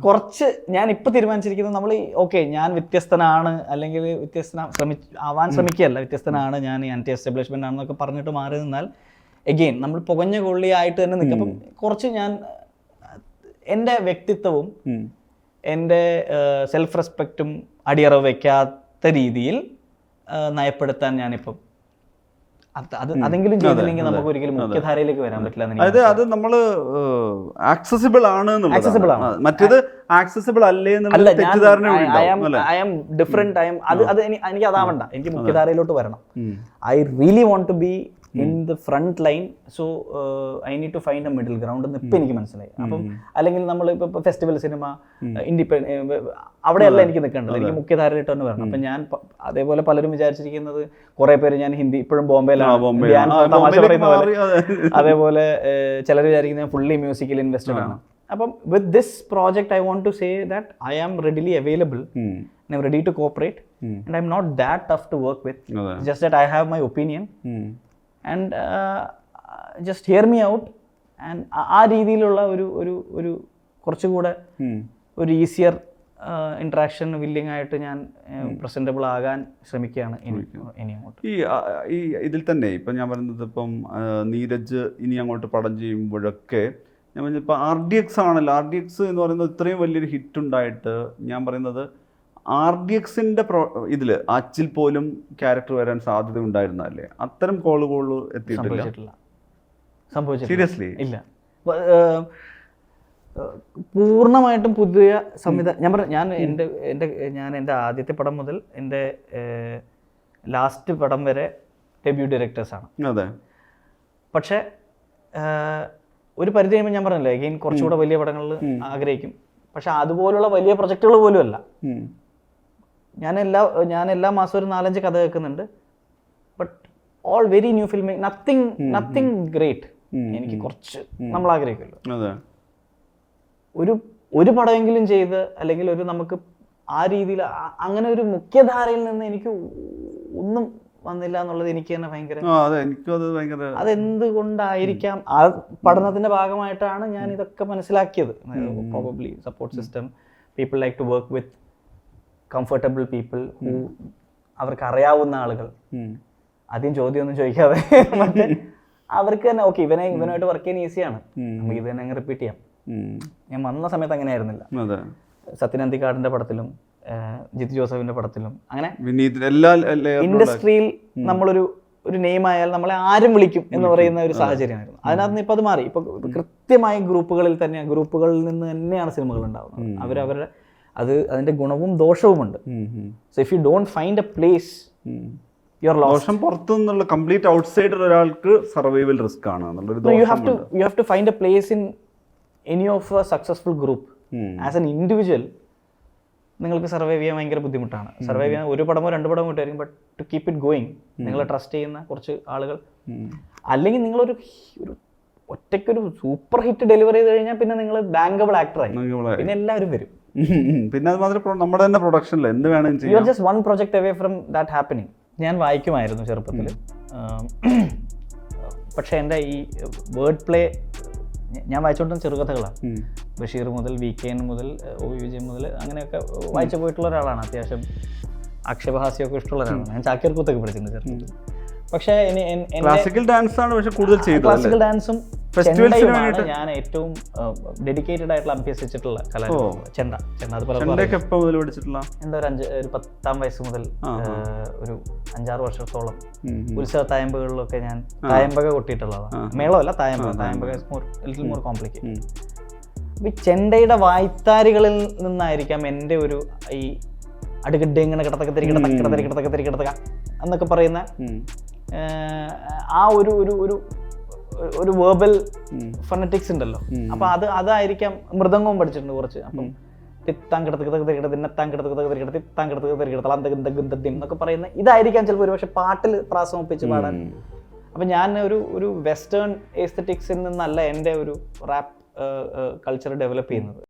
കുറച്ച് ഞാൻ ഇപ്പൊ തീരുമാനിച്ചിരിക്കുന്നത്, നമ്മൾ ഓക്കെ ഞാൻ വ്യത്യസ്തനാണ് അല്ലെങ്കിൽ ആവാൻ ശ്രമിക്കുകയല്ല, വ്യത്യസ്തനാണ് ഞാൻ, ആന്റി എസ്റ്റാബ്ലിഷ്മെന്റ് ആണെന്നൊക്കെ പറഞ്ഞിട്ട് മാറി നിന്നാൽ എഗെയിൻ നമ്മൾ പുകഞ്ഞ കൊള്ളിയായിട്ട് തന്നെ നിൽക്കും. അപ്പം കുറച്ച് ഞാൻ എൻ്റെ വ്യക്തിത്വവും എൻ്റെ സെൽഫ് റെസ്പെക്റ്റും അടിയറവ് വയ്ക്കാത്ത രീതിയിൽ നയപ്പെടുത്താൻ ഞാനിപ്പം അതെങ്കിലും ചെയ്തില്ലെങ്കിൽ നമുക്ക് ഒരിക്കലും മുഖ്യധാരയിലേക്ക് വരാൻ പറ്റില്ല. അത് നമ്മള് ആക്സസിബിൾ ആണ്, മറ്റേത് ആക്സസിബിൾ അല്ലേ എന്നുള്ള തെറ്റിദ്ധാരണ. ഐ ആം ഡിഫറെന്റ്, അത് എനിക്ക് അതാവണ്ട, എനിക്ക് മുഖ്യധാരയിലോട്ട് വരണം. I really want to be in the front line. So I need to find a middle ground എന്ന് ഇപ്പം എനിക്ക് മനസ്സിലായി. അപ്പം അല്ലെങ്കിൽ നമ്മൾ ഇപ്പോൾ ഫെസ്റ്റിവൽ സിനിമ, അവിടെയല്ല എനിക്ക് നിൽക്കേണ്ടത്, എനിക്ക് മുഖ്യധാരയിലോട്ട് തന്നെ വരണം. അപ്പം ഞാൻ അതേപോലെ പലരും വിചാരിച്ചിരിക്കുന്നത്, കുറെ പേര് ഞാൻ ഹിന്ദി ഇപ്പോഴും ബോംബെയിലാണ് തമാശ പറയുന്ന പോലെ, അതേപോലെ ചിലർ വിചാരിക്കുന്നത് ഫുള്ളി മ്യൂസിക്കൽ ഇൻവെസ്റ്റഡ് ആണ്. അപ്പം with this project I want to say that I am readily available and I'm ready to cooperate and I'm not that tough to work with. Just that I have my opinion and just hear me out and ആ രീതിയിലുള്ള ഒരു കുറച്ചുകൂടെ ഒരു easier interaction willing ആയിട്ട് ഞാൻ presentable ആകാൻ ശ്രമിക്കുകയാണ് ഇനി അങ്ങോട്ട്. ഈ ഇതിൽ തന്നെ ഇപ്പം ഞാൻ പറയുന്നത്, ഇപ്പം നീരജ് ഇനി അങ്ങോട്ട് പടം ചെയ്യുമ്പോഴൊക്കെ ഞാൻ പറഞ്ഞ ഇപ്പം RDX ആണല്ലോ, RDX എന്ന് പറയുന്നത് ഇത്രയും വലിയൊരു ഹിറ്റ് ഉണ്ടായിട്ട് ഞാൻ പറയുന്നത് RDXന്റെ ഇതിൽ അച്ചിൽ പോലും ക്യാരക്ടർ വരാൻ സാധ്യത ഉണ്ടായിരുന്നല്ലേ? അത്തരം കോളുകൾ എത്തിയിട്ടില്ല, സീരിയസ്ലി ഇല്ല. പൂർണ്ണമായിട്ടും പുതിയ ഞാൻ എൻ്റെ ആദ്യത്തെ പടം മുതൽ എൻ്റെ ലാസ്റ്റ് പടം വരെ ഡെബ്യൂ ഡയറക്ടേഴ്സാണ്. അതെ. പക്ഷേ ഒരു പരിധി കഴിയുമ്പോൾ ഞാൻ പറഞ്ഞല്ലോ, എഗെയിൻ കുറച്ചുകൂടെ വലിയ പടങ്ങളിൽ ആഗ്രഹിക്കും. പക്ഷെ അതുപോലുള്ള വലിയ പ്രൊജക്റ്റുകൾ പോലും അല്ല. ഞാൻ എല്ലാ മാസവും ഒരു 4-5 കഥ കേൾക്കുന്നുണ്ട്. But all very new filming, nothing great. എനിക്ക് കുറച്ച് നമ്മൾ ആഗ്രഹിക്കുമല്ലോ, ഒരു പടമെങ്കിലും ചെയ്ത്, അല്ലെങ്കിൽ ഒരു നമുക്ക് ആ രീതിയിൽ അങ്ങനെ ഒരു മുഖ്യധാരയിൽ നിന്ന് എനിക്ക് ഒന്നും വന്നില്ല എന്നുള്ളത് എനിക്ക് തന്നെ ഭയങ്കര, അതെന്തുകൊണ്ടായിരിക്കാം? ആ പഠനത്തിന്റെ ഭാഗമായിട്ടാണ് ഞാൻ ഇതൊക്കെ മനസ്സിലാക്കിയത്. Probably support system, people like to work with comfortable people, അവർക്ക് അറിയാവുന്ന ആളുകൾ, ആദ്യം ചോദ്യമൊന്നും ചോദിക്കാതെ അവർക്ക് തന്നെ ഓക്കെ ഇവനായിട്ട് വർക്ക് ചെയ്യാൻ ഈസിയാണ്, നമുക്ക് ഇത് തന്നെ അങ്ങ് റിപ്പീറ്റ് ചെയ്യാം. ഞാൻ വന്ന സമയത്ത് അങ്ങനെ ആയിരുന്നില്ല. സത്യൻ അന്തിക്കാടിന്റെ പടത്തിലും ജിത്തു ജോസഫിന്റെ പടത്തിലും അങ്ങനെ ഇൻഡസ്ട്രിയിൽ നമ്മളൊരു നെയിം ആയാൽ നമ്മളെ ആരും വിളിക്കും എന്ന് പറയുന്ന ഒരു സാഹചര്യമായിരുന്നു. അതിനകത്ത് നിന്ന് ഇപ്പൊ അത് മാറി. ഇപ്പൊ കൃത്യമായ ഗ്രൂപ്പുകളിൽ നിന്ന് തന്നെയാണ് സിനിമകൾ ഉണ്ടാവുന്നത്. അവരവരുടെ അതിന്റെ ഗുണവും ദോഷവുമുണ്ട്. So if you don't find a place you are lost. പുറത്തുനിന്നുള്ള കംപ്ലീറ്റ് ഔട്ട്സൈഡർ ഒരാൾക്ക് സർവൈവൽ റിസ്ക് ആണ്. You have to find a place in any of a successful group. As an individual നിങ്ങൾക്ക് സർവൈവ് ചെയ്യാൻ ഭയങ്കര ബുദ്ധിമുട്ടാണ്. സർവൈവ് ചെയ്യാൻ ഒരു പടമോ രണ്ട് പടമോ കിട്ടുമായിരിക്കും, but to keep it going നിങ്ങൾ ട്രസ്റ്റ് ചെയ്യുന്ന കുറച്ച് ആളുകൾ, അല്ലെങ്കിൽ നിങ്ങളൊരു ഒറ്റയ്ക്കൊരു സൂപ്പർ ഹിറ്റ് ഡെലിവറി ചെയ്ത് കഴിഞ്ഞാൽ പിന്നെ നിങ്ങൾ ബാങ്കബിൾ ആക്ടറായി, പിന്നെ എല്ലാവരും വരും. പിന്നെ അത് മാത്രം നമ്മുടെ തന്നെ പ്രൊഡക്ഷനിൽ എന്ത് വേണമെങ്കിലും ചെയ്യാം. You are just one project away from that happening. ഞാൻ വായിക്കുമായിരുന്നു ചെറുപ്പത്തിൽ, പക്ഷേ എൻ്റെ ഈ വേർഡ് പ്ലേ ഞാൻ വായിച്ചുകൊണ്ടിരുന്ന ചെറുകഥകളാണ്. ബഷീർ മുതൽ VKN മുതൽ OV വിജയൻ മുതൽ അങ്ങനെയൊക്കെ വായിച്ചു പോയിട്ടുള്ള ഒരാളാണ്. അത്യാവശ്യം ആക്ഷേപഹാസ്യമൊക്കെ ഇഷ്ടമുള്ള ഒരാളാണ്. ഞാൻ ചാക്യാർ കൂത്തൊക്കെ പഠിച്ചിട്ടുണ്ട് ചെറുപ്പത്തിൽ. പക്ഷേ ക്ലാസിക്കൽ ഡാൻസ് ആണ് പക്ഷേ കൂടുതൽ ചെയ്തത്. ക്ലാസിക്കൽ ഡാൻസും ചെണ്ടയുമാണ് ഞാൻ ഏറ്റവും ഡെഡിക്കേറ്റഡ് ആയിട്ടുള്ള അഭ്യസിച്ചിട്ടുള്ള കലാരൂപം. ചെണ്ട അത് എന്താ ഒരു 10ാം വയസ്സ് മുതൽ ഒരു 5-6 വർഷത്തോളം ഉത്സവ തായമ്പകളിലൊക്കെ ഞാൻ തായമ്പക കൊട്ടിയിട്ടുള്ളതാണ്. മേളമല്ല, തായമ്പക ലിറ്റിൽ മോർ കോംപ്ലിക്കേറ്റഡ്. അപ്പൊ ഈ ചെണ്ടയുടെ വായ്ത്താരികളിൽ നിന്നായിരിക്കാം എൻ്റെ ഒരു ഈ അടുക്കിട്ട് ഇങ്ങനെ കിടത്തക്ക എന്നൊക്കെ പറയുന്ന ആ ഒരു വേർബൽ ഫൊണറ്റിക്സ് ഉണ്ടല്ലോ. അപ്പൊ അതായിരിക്കാം. മൃദംഗവും പഠിച്ചിട്ടുണ്ട് കുറച്ച്. അപ്പം എന്നൊക്കെ പറയുന്ന ഇതായിരിക്കാം ചിലപ്പോൾ ഒരുപക്ഷെ പാട്ടിൽ പ്രാസമിപ്പിച്ച് പാടാൻ. അപ്പൊ ഞാൻ ഒരു വെസ്റ്റേൺ എസ്തെറ്റിക്സിൽ നിന്നല്ല എൻ്റെ ഒരു റാപ്പ് കൾച്ചർ ഡെവലപ്പ് ചെയ്യുന്നത്.